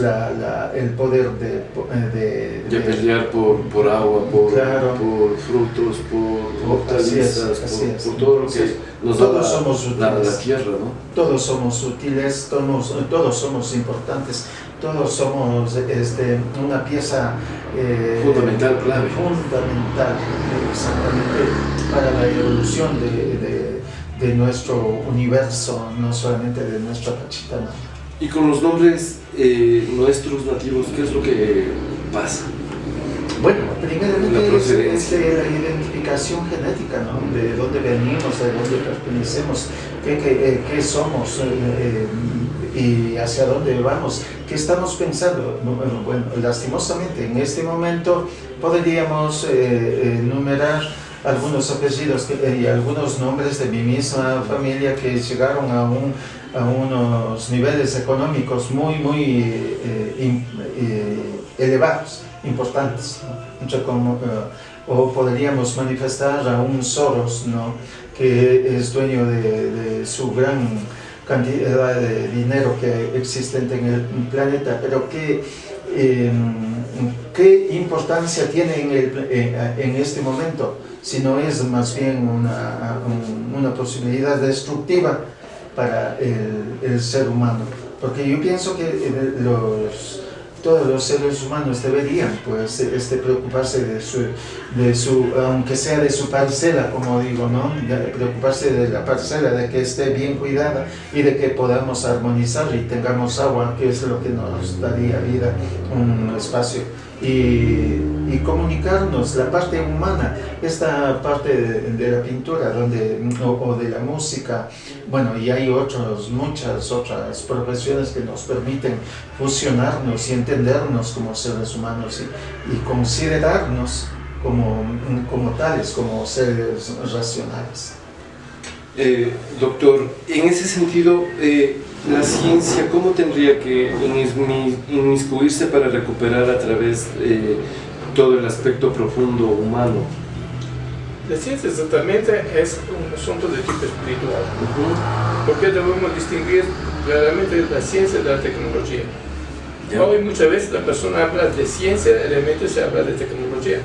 el poder de pelear por agua, por frutos, por hortalizas, por todo lo que nos da la tierra, ¿no? Todos somos útiles, todos somos importantes, todos somos una pieza fundamental, clave. Fundamental, exactamente, para la evolución de nuestro universo, no solamente de nuestra Pachitana. Y con los nombres nuestros nativos, ¿qué es lo que pasa? Bueno, primeramente es la identificación genética, ¿no? De dónde venimos, de dónde pertenecemos, qué somos y hacia dónde vamos, qué estamos pensando. Bueno, lastimosamente en este momento podríamos enumerar algunos apellidos y algunos nombres de mi misma familia que llegaron a unos niveles económicos muy elevados, importantes, ¿no? O podríamos manifestar a un Soros, ¿no? Que es dueño de su gran cantidad de dinero que existente en el planeta, pero ¿qué importancia tiene en este momento? Si no es más bien una posibilidad destructiva para el ser humano, porque yo pienso que todos los seres humanos deberían pues preocuparse de su aunque sea de su parcela, como digo, ¿no? Preocuparse de la parcela, de que esté bien cuidada y de que podamos armonizar y tengamos agua, que es lo que nos daría vida, un espacio y comunicarnos la parte humana, esta parte de la pintura o de la música. Bueno, y hay muchas otras profesiones que nos permiten fusionarnos y entendernos como seres humanos y considerarnos como tales, como seres racionales. Doctor, en ese sentido, la ciencia, ¿cómo tendría que inmiscuirse para recuperar a través de todo el aspecto profundo humano? La ciencia exactamente es un asunto de tipo espiritual, porque debemos distinguir claramente la ciencia de la tecnología. Hoy muchas veces la persona habla de ciencia, realmente se habla de tecnología,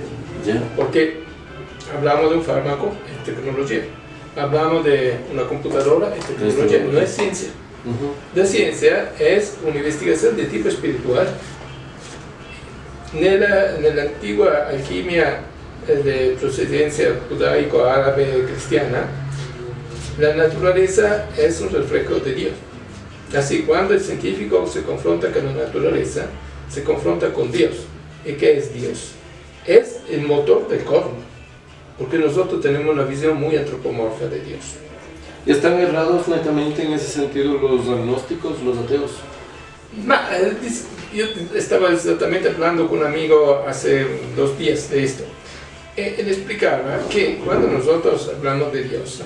porque hablamos de un fármaco, es tecnología. Hablamos de una computadora, es tecnología, no es ciencia. La ciencia es una investigación de tipo espiritual. En la antigua alquimia de procedencia judaico-árabe cristiana, la naturaleza es un reflejo de Dios. Así, cuando el científico se confronta con la naturaleza, se confronta con Dios. ¿Y qué es Dios? Es el motor del cosmos, porque nosotros tenemos una visión muy antropomorfa de Dios. ¿Están errados netamente en ese sentido los agnósticos, los ateos? Yo estaba exactamente hablando con un amigo hace 2 días de esto. Él explicaba que cuando nosotros hablamos de Dios,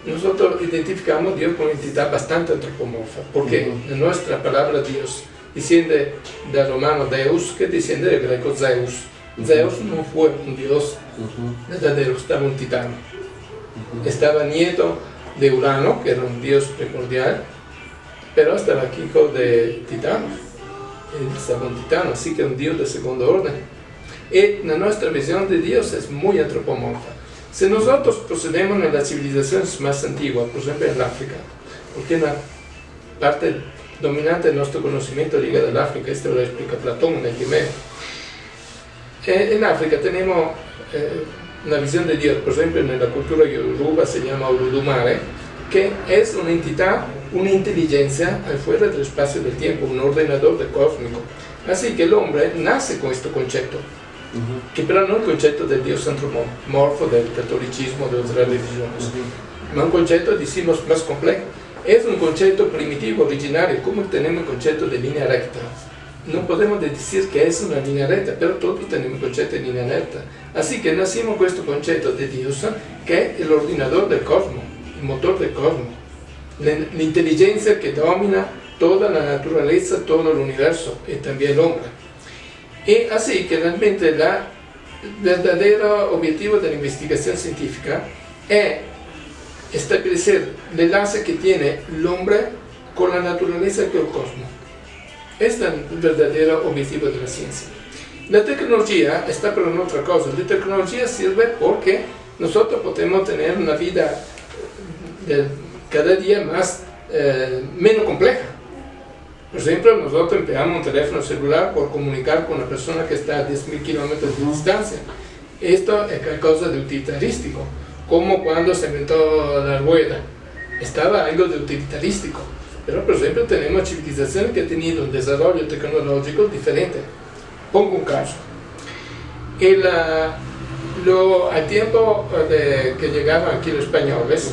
nosotros identificamos a Dios como una entidad bastante antropomorfa, porque nuestra palabra Dios desciende del romano Deus, que desciende del greco Zeus. Zeus no fue un dios verdadero, estaba un titán. Estaba nieto de Urano, que era un dios primordial, pero estaba hijo de Titán. Él estaba un titán, así que un dios de segundo orden. Y nuestra visión de Dios es muy antropomorfa. Si nosotros procedemos en las civilizaciones más antiguas, por ejemplo en África, porque una parte dominante de nuestro conocimiento ligada al África, esto lo explica Platón en el Timeo. En África tenemos una visión de Dios, por ejemplo en la cultura yoruba se llama Olodumare, que es una entidad, una inteligencia afuera del espacio y del tiempo, un ordenador cósmico. Así que el hombre nace con este concepto, que pero no el concepto del Dios antropomorfo, del catolicismo, de otras religiones, ma un concepto, decimos, más complejo. Es un concepto primitivo, originario, como tenemos el concepto de línea recta. No podemos decir que es una línea recta, pero todos tenemos el concepto de línea recta. Así que nacimos con este concepto de Dios, que es el ordenador del cosmos, el motor del cosmos, la inteligencia que domina toda la naturaleza, todo el universo y también el hombre. Y así que realmente el verdadero objetivo de la investigación científica es establecer el enlace que tiene el hombre con la naturaleza y con el cosmos. Este es el verdadero objetivo de la ciencia. La tecnología está por una otra cosa. La tecnología sirve porque nosotros podemos tener una vida cada día menos compleja. Por ejemplo, nosotros empleamos un teléfono celular por comunicar con una persona que está a 10.000 kilómetros de distancia. Esto es cosa de utilitarístico, como cuando se inventó la rueda. Estaba algo de utilitarístico. Pero, por ejemplo, tenemos civilizaciones que han tenido un desarrollo tecnológico diferente. Pongo un caso. Al tiempo que llegaban aquí los españoles,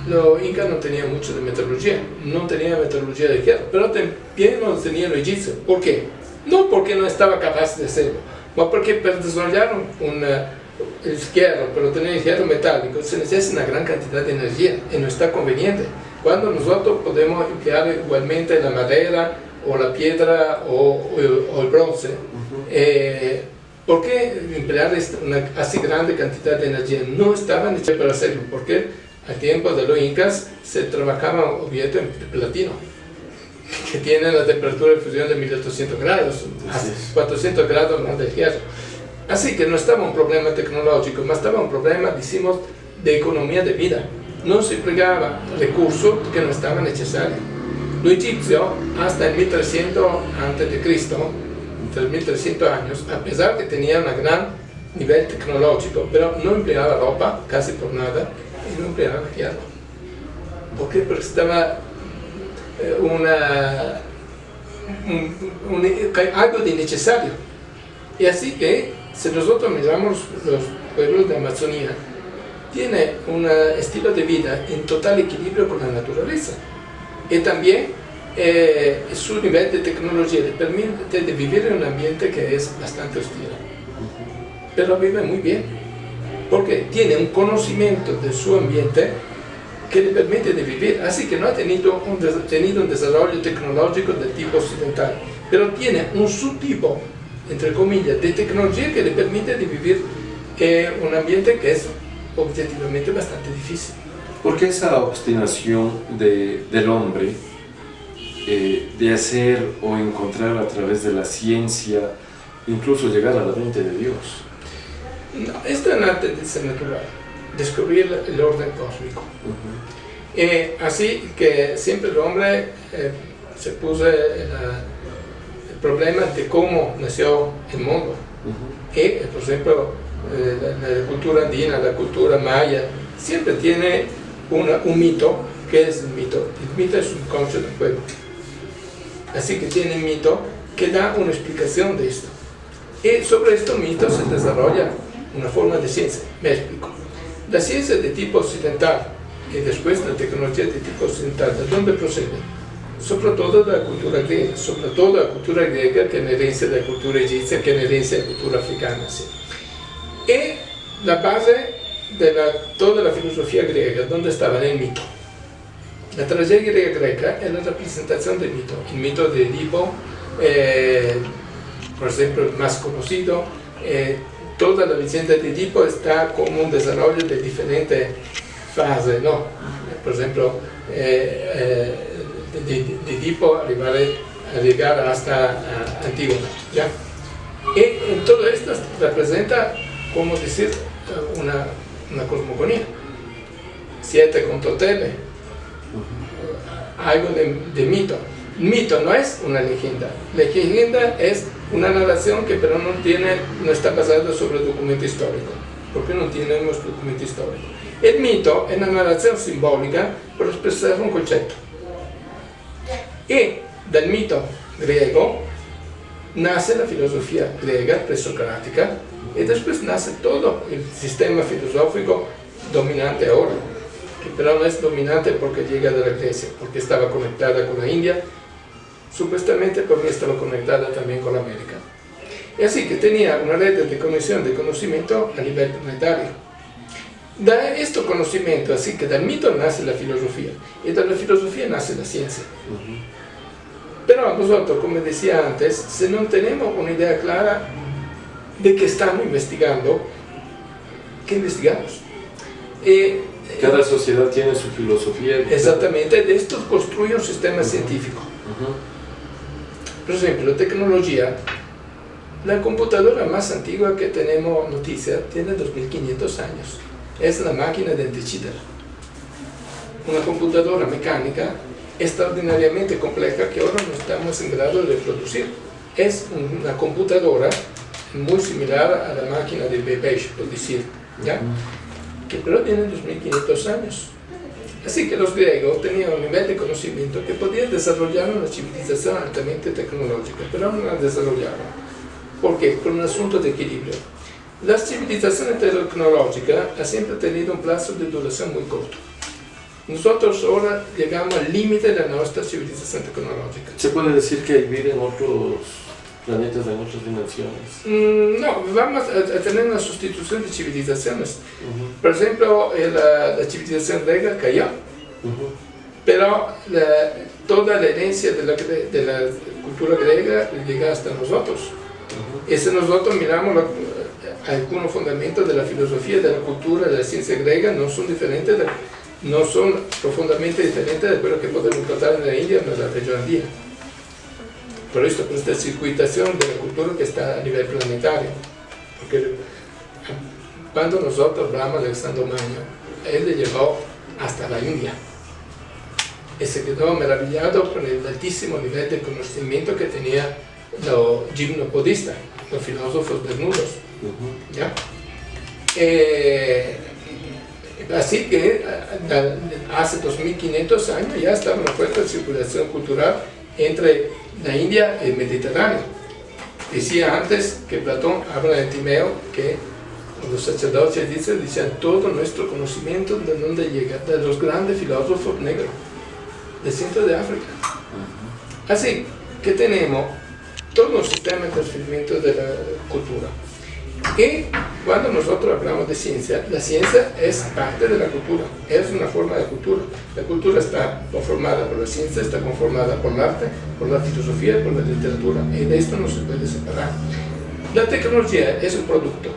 los incas no tenían mucho de metalurgia, no tenían metalurgia de hierro, pero también no tenían los egipcios. ¿Por qué? No porque no estaba capaz de hacerlo, sino porque para desarrollar el hierro, pero tener el hierro metálico, se necesita una gran cantidad de energía y no está conveniente. Cuando nosotros podemos emplear igualmente la madera o la piedra o el bronce, ¿por qué emplear una así grande cantidad de energía? No estaban hechos para hacerlo, porque al tiempo de los incas se trabajaban objetos en platino, que tienen la temperatura de fusión de 1800 grados, 400 grados más del hierro. Así que no estaba un problema tecnológico, más estaba un problema, decimos, de economía de vida. No se empleaban recursos que no estaban necesarios. Los egipcios, hasta el 1300 a.C., entre 1300 años, a pesar que tenían un gran nivel tecnológico, pero no empleaba ropa, casi por nada, y no empleaba hierro. ¿Por qué? Porque estaba algo de necesario. Y así que, si nosotros miramos los pueblos de Amazonía, tiene un estilo de vida en total equilibrio con la naturaleza. Y también su nivel de tecnología le permite de vivir en un ambiente que es bastante hostil. Pero vive muy bien, porque tiene un conocimiento de su ambiente que le permite de vivir. Así que no ha tenido un desarrollo tecnológico del tipo occidental, pero tiene un subtipo, entre comillas, de tecnología que le permite de vivir en un ambiente que es objetivamente bastante difícil. ¿Por qué esa obstinación del hombre de hacer o encontrar a través de la ciencia, incluso llegar a la mente de Dios? No, esto es un arte de ser natural, descubrir el orden cósmico. Así que siempre el hombre se puso el problema de cómo nació el mundo. Y, por ejemplo, la cultura andina, la cultura maya, siempre tiene un mito. ¿Qué es el mito? El mito es un concepto del pueblo. Así que tiene un mito que da una explicación de esto. Y sobre estos mitos se desarrolla una forma de ciencia. Me explico. La ciencia de tipo occidental y después la tecnología de tipo occidental, ¿de dónde procede? Sobre todo de la cultura griega, sobre todo la cultura griega que es una herencia de la cultura egipcia, que es una herencia de la cultura africana. ¿Sí? Y la base de toda la filosofía griega, ¿dónde estaba? En el mito. La tragedia greca es la representación del mito. El mito de Edipo, por ejemplo, el más conocido. Toda la leyenda de Edipo está como un desarrollo de diferentes fases, ¿no? Por ejemplo, de Edipo llegar hasta Antígona, ¿ya? Y todo esto representa, como decir, una cosmogonía. 7 con Totele, algo de mito. Mito no es una leyenda. La leyenda es una narración que pero no está basada sobre documento histórico, porque no tenemos documento histórico. El mito es una narración simbólica para expresar un concepto. Y del mito griego nace la filosofía griega presocrática y después nace todo el sistema filosófico dominante ahora, que pero no es dominante porque llega de la Grecia, porque estaba conectada con la India, supuestamente porque estaba conectada también con América. Y así que tenía una red de conexión de conocimiento a nivel planetario. De este conocimiento, así que del mito nace la filosofía, y de la filosofía nace la ciencia. Pero nosotros, como decía antes, si no tenemos una idea clara de qué estamos investigando, ¿qué investigamos? Cada sociedad tiene su filosofía. Exactamente, de esto construye un sistema científico. Por ejemplo, tecnología. La computadora más antigua que tenemos noticia tiene 2500 años. Es la máquina de Antichiter. Una computadora mecánica extraordinariamente compleja que ahora no estamos en grado de reproducir. Es una computadora muy similar a la máquina de Babbage, por decir, ¿ya? Que pero tiene 2500 años. Así que los griegos tenían un nivel de conocimiento que podían desarrollar una civilización altamente tecnológica, pero no la desarrollaron. ¿Por qué? Por un asunto de equilibrio. La civilización tecnológica ha siempre tenido un plazo de duración muy corto. Nosotros ahora llegamos al límite de nuestra civilización tecnológica. ¿Se puede decir que hay vida en otros planetas, en otras dimensiones? No, vamos a tener una sustitución de civilizaciones. Por ejemplo, la civilización griega cayó, pero toda la herencia de la cultura griega llega hasta nosotros. Y si nosotros miramos algunos fundamentos de la filosofía, de la cultura, de la ciencia griega, no son diferentes, no son profundamente diferentes de lo que podemos encontrar en la India o en la región andina. Por esto, por esta circuitación de la cultura que está a nivel planetario. Porque cuando nosotros hablamos de Alexandro Magno, él le llevó hasta la India. Y se quedó maravillado con el altísimo nivel de conocimiento que tenía los gimnopodistas, los filósofos desnudos. ¿Ya? Así que hace 2500 años ya estaba una fuerte circulación cultural entre la India y el Mediterráneo. Decía antes que Platón habla en Timeo que los sacerdotes decían todo nuestro conocimiento de dónde llega, de los grandes filósofos negros del centro de África. Así que tenemos todo un sistema de transferimiento de la cultura. Y cuando nosotros hablamos de ciencia, la ciencia es parte de la cultura, es una forma de cultura. La cultura está conformada por la ciencia, está conformada por el arte, por la filosofía, por la literatura, y de esto no se puede separar. La tecnología es un producto,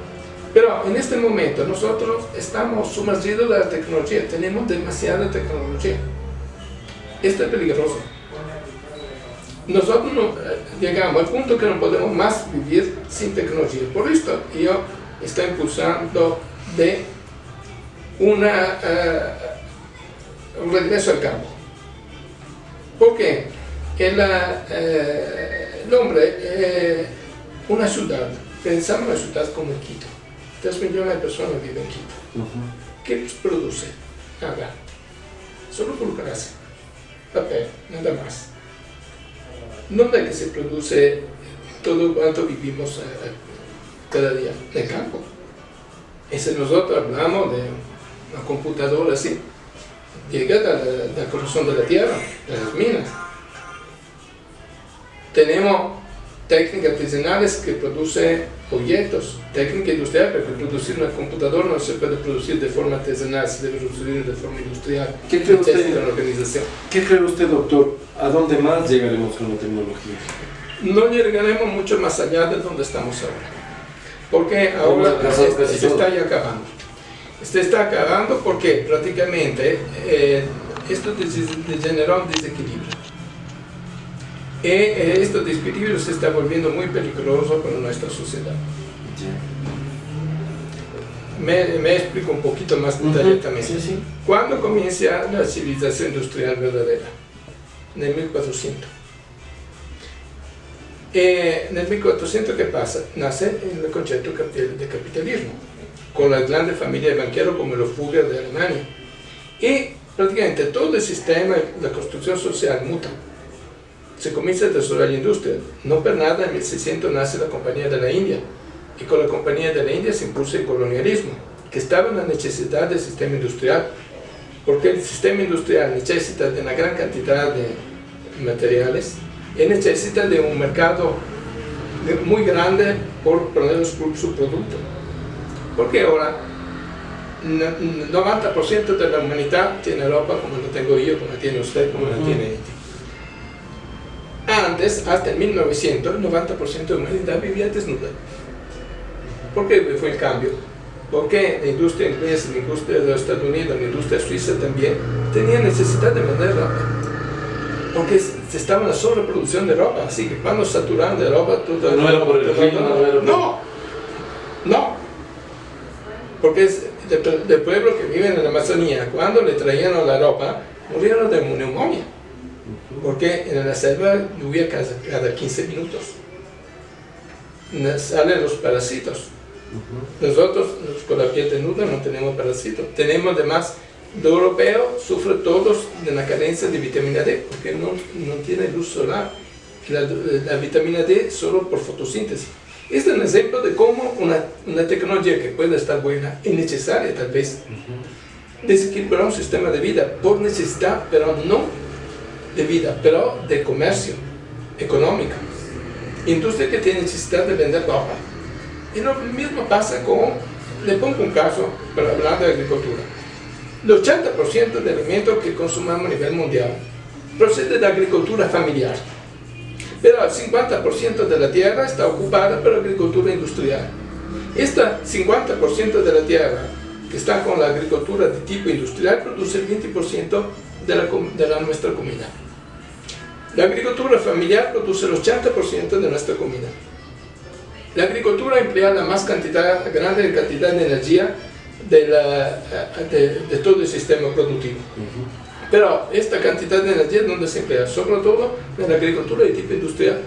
pero en este momento nosotros estamos sumergidos en la tecnología, tenemos demasiada tecnología. Esto es peligroso. Nosotros llegamos al punto que no podemos más vivir sin tecnología. Por esto yo estoy impulsando de un regreso al campo. Porque el hombre, una ciudad, pensamos en una ciudad como Quito. 3 millones de personas viven en Quito. ¿Qué produce? Nada. Solo burocracia, papel, nada más. ¿Dónde es que se produce todo cuanto vivimos cada día? En el campo. Y si nosotros hablamos de una computadora así, llega del corazón de la tierra, de las minas. Tenemos técnicas artesanales que producen proyectos, técnica industrial, porque producir una computadora no se puede producir de forma artesanal, se debe producir de forma industrial. ¿Qué cree usted, en la organización? ¿Qué cree usted, doctor? ¿A dónde más llegaremos con la tecnología? No llegaremos mucho más allá de donde estamos ahora, porque ahora se está ya acabando. Se está acabando porque prácticamente esto generó un desequilibrio. Este desequilibrio se está volviendo muy peligroso para nuestra sociedad. Me explico un poquito más detalladamente. Sí. ¿Cuándo comienza la civilización industrial verdadera? En el 1400. En el 1400, ¿qué pasa? Nace el concepto de capitalismo, con la grande familia de banqueros como los Fugger de Alemania. Y prácticamente todo el sistema, la construcción social muta. Se comienza a desarrollar la industria. No por nada, en 1600 nace la Compañía de la India. Y con la Compañía de la India se impulsa el colonialismo, que estaba en la necesidad del sistema industrial. Porque el sistema industrial necesita de una gran cantidad de materiales y necesita de un mercado muy grande por poner su producto. Porque ahora el 90% de la humanidad tiene ropa como lo tengo yo, como la tiene usted, como la tiene India. Antes, hasta el 1900, el 90% de la humanidad vivía desnuda. ¿Por qué fue el cambio? Porque la industria inglesa, la industria de los Estados Unidos, la industria suiza también tenía necesidad de vender ropa. Porque se estaba en la sobreproducción de ropa, así que cuando saturaban de ropa, todo no era por el clima, no era por... No. Porque es del pueblo que vive en la Amazonía, cuando le traían la ropa, murieron de neumonía. Porque en la selva lluvia cada 15 minutos. Salen los parásitos. Nosotros con la piel desnuda no tenemos parásitos. Tenemos además, los europeos sufren todos de una carencia de vitamina D, porque no tiene luz solar. La vitamina D solo por fotosíntesis. Este es un ejemplo de cómo una tecnología que puede estar buena y necesaria tal vez, desequilibrar un sistema de vida por necesidad, pero no de vida, pero de comercio económico. Industria que tiene necesidad de vender ropa. Y lo mismo pasa con, le pongo un caso para hablar de agricultura. El 80% de alimentos que consumamos a nivel mundial procede de agricultura familiar. Pero el 50% de la tierra está ocupada por agricultura industrial. Este 50% de la tierra que está con la agricultura de tipo industrial produce el 20% de nuestra comida. La agricultura familiar produce el 80% de nuestra comida. La agricultura emplea la más grande cantidad de energía de todo el sistema productivo. Pero esta cantidad de energía, ¿dónde se emplea? Sobre todo en la agricultura de tipo industrial.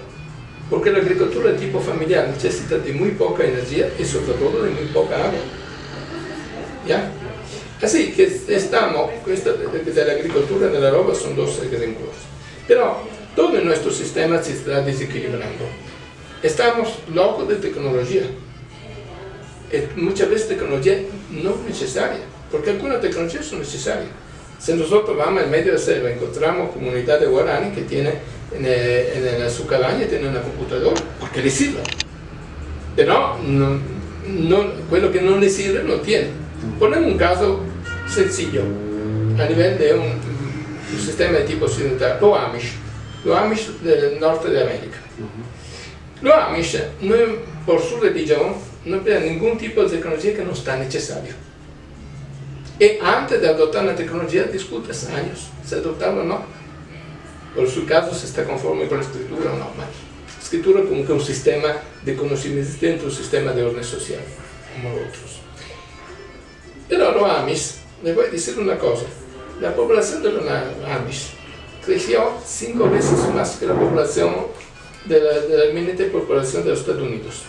Porque la agricultura de tipo familiar necesita de muy poca energía y sobre todo de muy poca agua. ¿Ya? Así que estamos, de la agricultura y de la ropa son dos ejemplos. Pero Todo nuestro sistema se está desequilibrando. Estamos locos de tecnología. Muchas veces tecnología no necesaria, porque algunas tecnologías son necesarias. Si nosotros vamos en medio de selva, encontramos comunidad de guaraní que tiene en su cabaña tiene una computadora, porque le sirve. Pero quello que no le sirve no tiene. Ponemos un caso sencillo, a nivel de un sistema de tipo occidental, los Amish del norte de América. Los Amish, por su religión, no tienen ningún tipo de tecnología que no está necesaria. Y antes de adoptar una tecnología discutes años, si adoptarla o no. Por su caso, si está conforme con la escritura o no. La escritura como que un sistema de conocimiento, un sistema de orden social, como los otros. Pero los Amish, les voy a decir una cosa, la población de los Amish creció 5 veces más que la población de la eminente población de los Estados Unidos.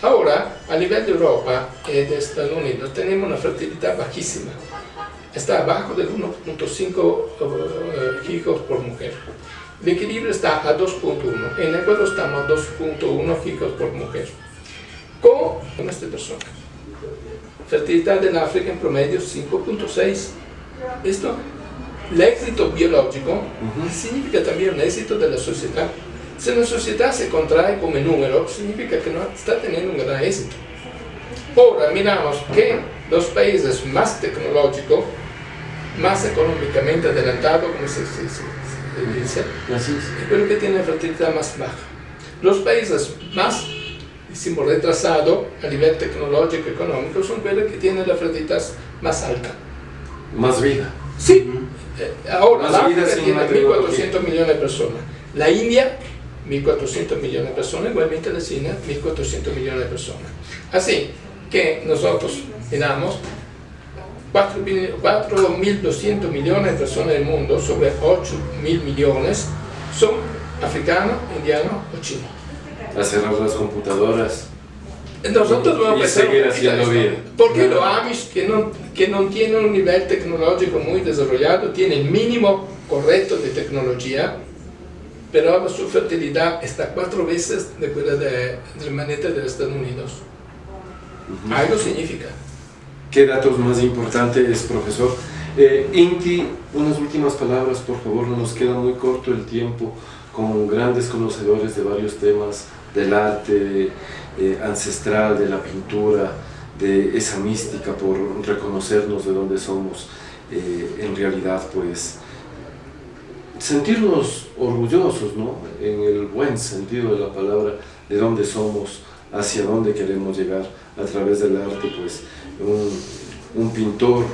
Ahora, a nivel de Europa y de Estados Unidos, tenemos una fertilidad bajísima. Está abajo del 1.5 hijos por mujer. El equilibrio está a 2.1. En Ecuador estamos a 2.1 hijos por mujer. Con esta persona. Fertilidad en África en promedio 5.6. Esto, el éxito biológico significa también el éxito de la sociedad. Si la sociedad se contrae como número, significa que no está teniendo un gran éxito. Ahora miramos que los países más tecnológicos, más económicamente adelantados, como se dice, es el que tiene fertilidad más baja. Los países más, decimos, retrasados a nivel tecnológico y económico son aquellos que tienen la fertilidad más alta. Más vida. Sí. Ahora, Más la vida África sin tiene una 1.400 millones de personas. La India, 1.400 millones de personas, igualmente la China, 1.400 millones de personas. Así que nosotros miramos 4.200 millones de personas del mundo, sobre 8.000 millones, son africanos, indianos o chinos. A cerrar las computadoras. Nosotros vamos a y empezar seguir haciendo vida. Porque los Amish, que no tienen un nivel tecnológico muy desarrollado, tienen el mínimo correcto de tecnología, pero su fertilidad está 4 veces de quella del remanente de los Estados Unidos. Algo significa. ¿Qué datos más importantes, profesor? Inti, unas últimas palabras, por favor, nos queda muy corto el tiempo, como grandes conocedores de varios temas, del arte ancestral, de la pintura, de esa mística por reconocernos de dónde somos, en realidad, pues, sentirnos orgullosos, ¿no? En el buen sentido de la palabra, de dónde somos, hacia dónde queremos llegar a través del arte, pues, un pintor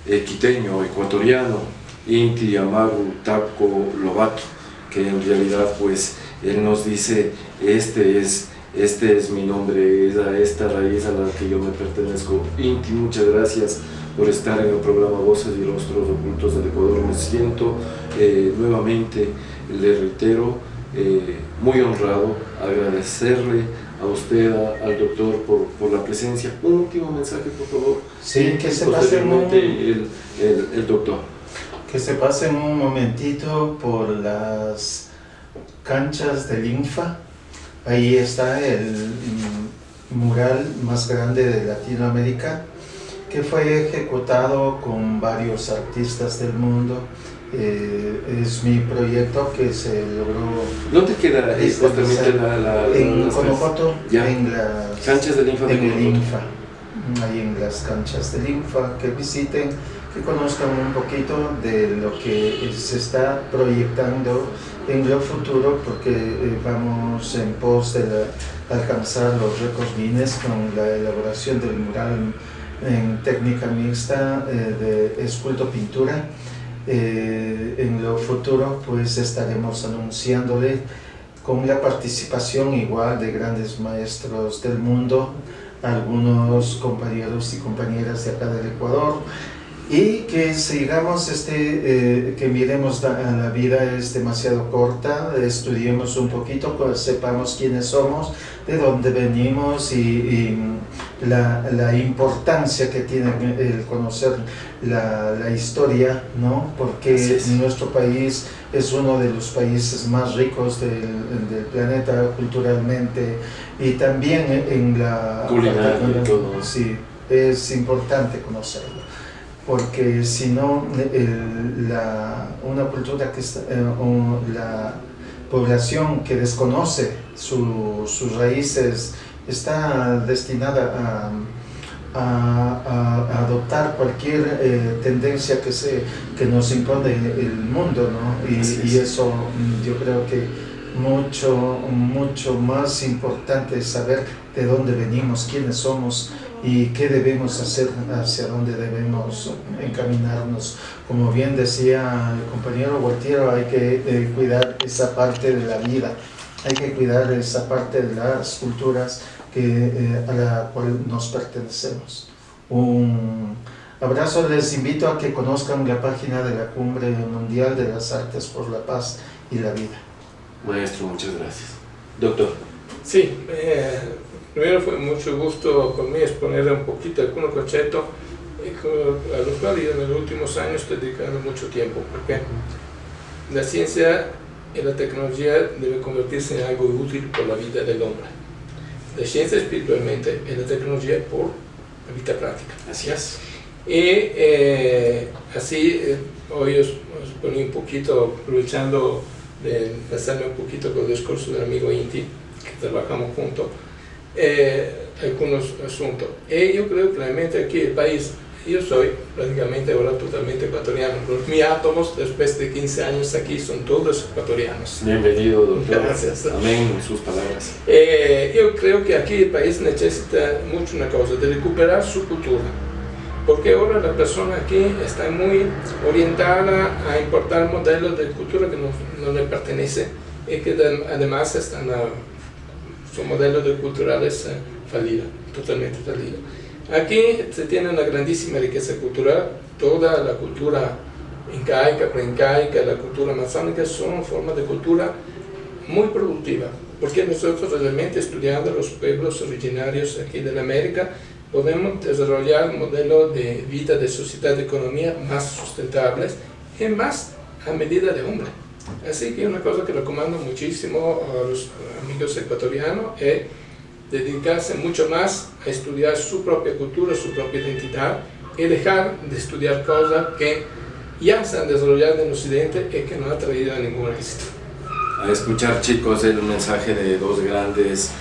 quiteño, ecuatoriano, Inti Amaru Taco Lobato, que en realidad, pues, él nos dice, este es mi nombre, es a esta raíz a la que yo me pertenezco. Inti, muchas gracias por estar en el programa Voces y Rostros Ocultos del Ecuador. Me siento nuevamente, le reitero, muy honrado, agradecerle a usted, al doctor, por la presencia. Un último mensaje, por favor. Sí, que se pase el doctor. Que se pasen un momentito por las canchas del INFA. Ahí está el mural más grande de Latinoamérica, que fue ejecutado con varios artistas del mundo. Es mi proyecto que se logró. ¿Dónde queda justamente en Conocoto, ya. en las Canchas del INFA. en el INFA, ahí en las canchas del INFA, que visiten, que conozcan un poquito de lo que se está proyectando en lo futuro, porque vamos en pos de alcanzar los récords Guinness con la elaboración del mural en técnica mixta de esculto-pintura. En lo futuro, pues, estaremos anunciándole con la participación igual de grandes maestros del mundo, algunos compañeros y compañeras de acá del Ecuador, y que sigamos que miremos la vida es demasiado corta, estudiemos un poquito, sepamos quiénes somos, de dónde venimos y la importancia que tiene el conocer la historia, ¿no? Porque nuestro país es uno de los países más ricos del planeta culturalmente y también en la culinaria y todo. Sí, es importante conocerlo, porque si no, una cultura que está, la población que desconoce sus raíces está destinada a adoptar cualquier tendencia que nos impone el mundo, ¿no? Y eso yo creo que mucho más importante es saber de dónde venimos, quiénes somos y qué debemos hacer, hacia dónde debemos encaminarnos. Como bien decía el compañero Gualtiero, hay que cuidar esa parte de la vida, hay que cuidar esa parte de las culturas a la cual nos pertenecemos. Un abrazo, les invito a que conozcan la página de la Cumbre Mundial de las Artes por la Paz y la Vida. Maestro, muchas gracias. Doctor. Sí, primero fue mucho gusto por mí exponer un poquito algún concepto a los cuales yo en los últimos años estoy dedicando mucho tiempo, porque la ciencia y la tecnología deben convertirse en algo útil por la vida del hombre. La ciencia espiritualmente y la tecnología por la vida práctica. Así es. Y así hoy os ponía un poquito, aprovechando de pasarme un poquito con el discurso del amigo Inti, que trabajamos juntos, algunos asuntos. Y yo creo que realmente aquí el país, yo soy prácticamente ahora totalmente ecuatoriano. Los mis átomos, después de 15 años aquí, son todos ecuatorianos. Bienvenido, doctor. Gracias. Amén, en sus palabras. Yo creo que aquí el país necesita mucho una cosa, de recuperar su cultura. Porque ahora la persona aquí está muy orientada a importar modelos de cultura que no le pertenece y que además son modelos culturales fallidos, totalmente fallidos. Aquí se tiene una grandísima riqueza cultural, toda la cultura incaica, preincaica, la cultura amazónica son formas de cultura muy productiva, porque nosotros realmente estudiando los pueblos originarios aquí de la América podemos desarrollar un modelo de vida, de sociedad, de economía más sustentables y más a medida de hombre. Así que una cosa que recomiendo muchísimo a los amigos ecuatorianos es dedicarse mucho más a estudiar su propia cultura, su propia identidad y dejar de estudiar cosas que ya se han desarrollado en Occidente y que no han traído ningún éxito. A escuchar, chicos, el mensaje de dos grandes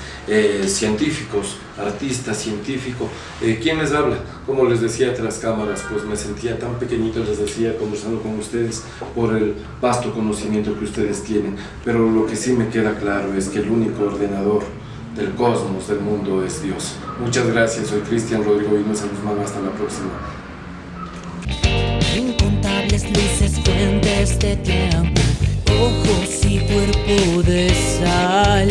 científicos, artistas, científicos. ¿Quién les habla? Como les decía tras cámaras, pues me sentía tan pequeñito, les decía, conversando con ustedes por el vasto conocimiento que ustedes tienen, pero lo que sí me queda claro es que el único ordenador del cosmos, del mundo, es Dios. Muchas gracias, soy Cristian Rodrigo Vinuesa Guzmán, hasta la próxima. Incontables luces, fuentes de tiempo, ojos y cuerpo de sal.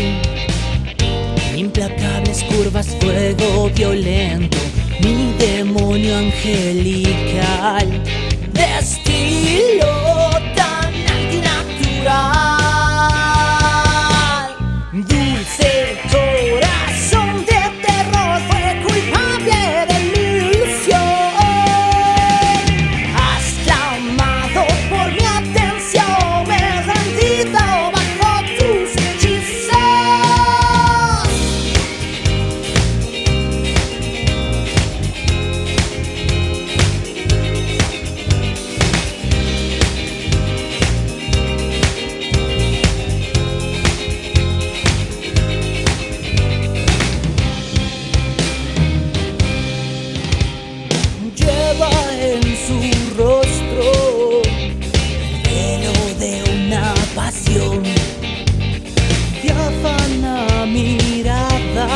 Implacables curvas, fuego violento, mi demonio angelical. De estilo tan antinatural. Dulce corazón de terror fue culpable de mi ilusión. Hasta amado por mi atención, me he rendido bajo tus hechizos. Lleva en su rostro el velo de una pasión, diáfana mirada,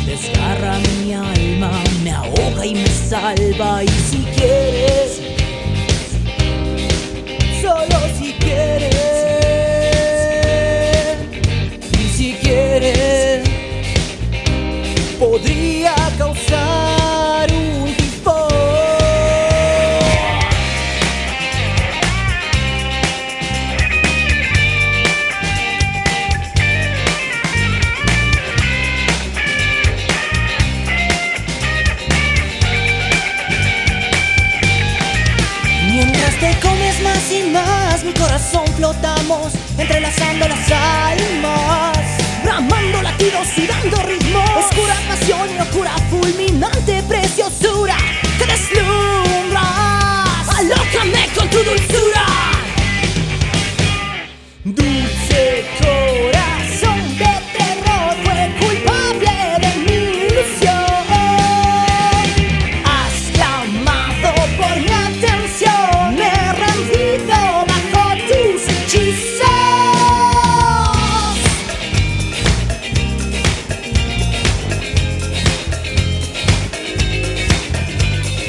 desgarra mi alma, me ahoga y me salva. Y si quieres, solo si quieres, y si quieres, podría causar un tifón. más y más, mi corazón flotamos, entrelazando las almas, bramando latidos y dando ritmo. Oscura pasión y locura fulminante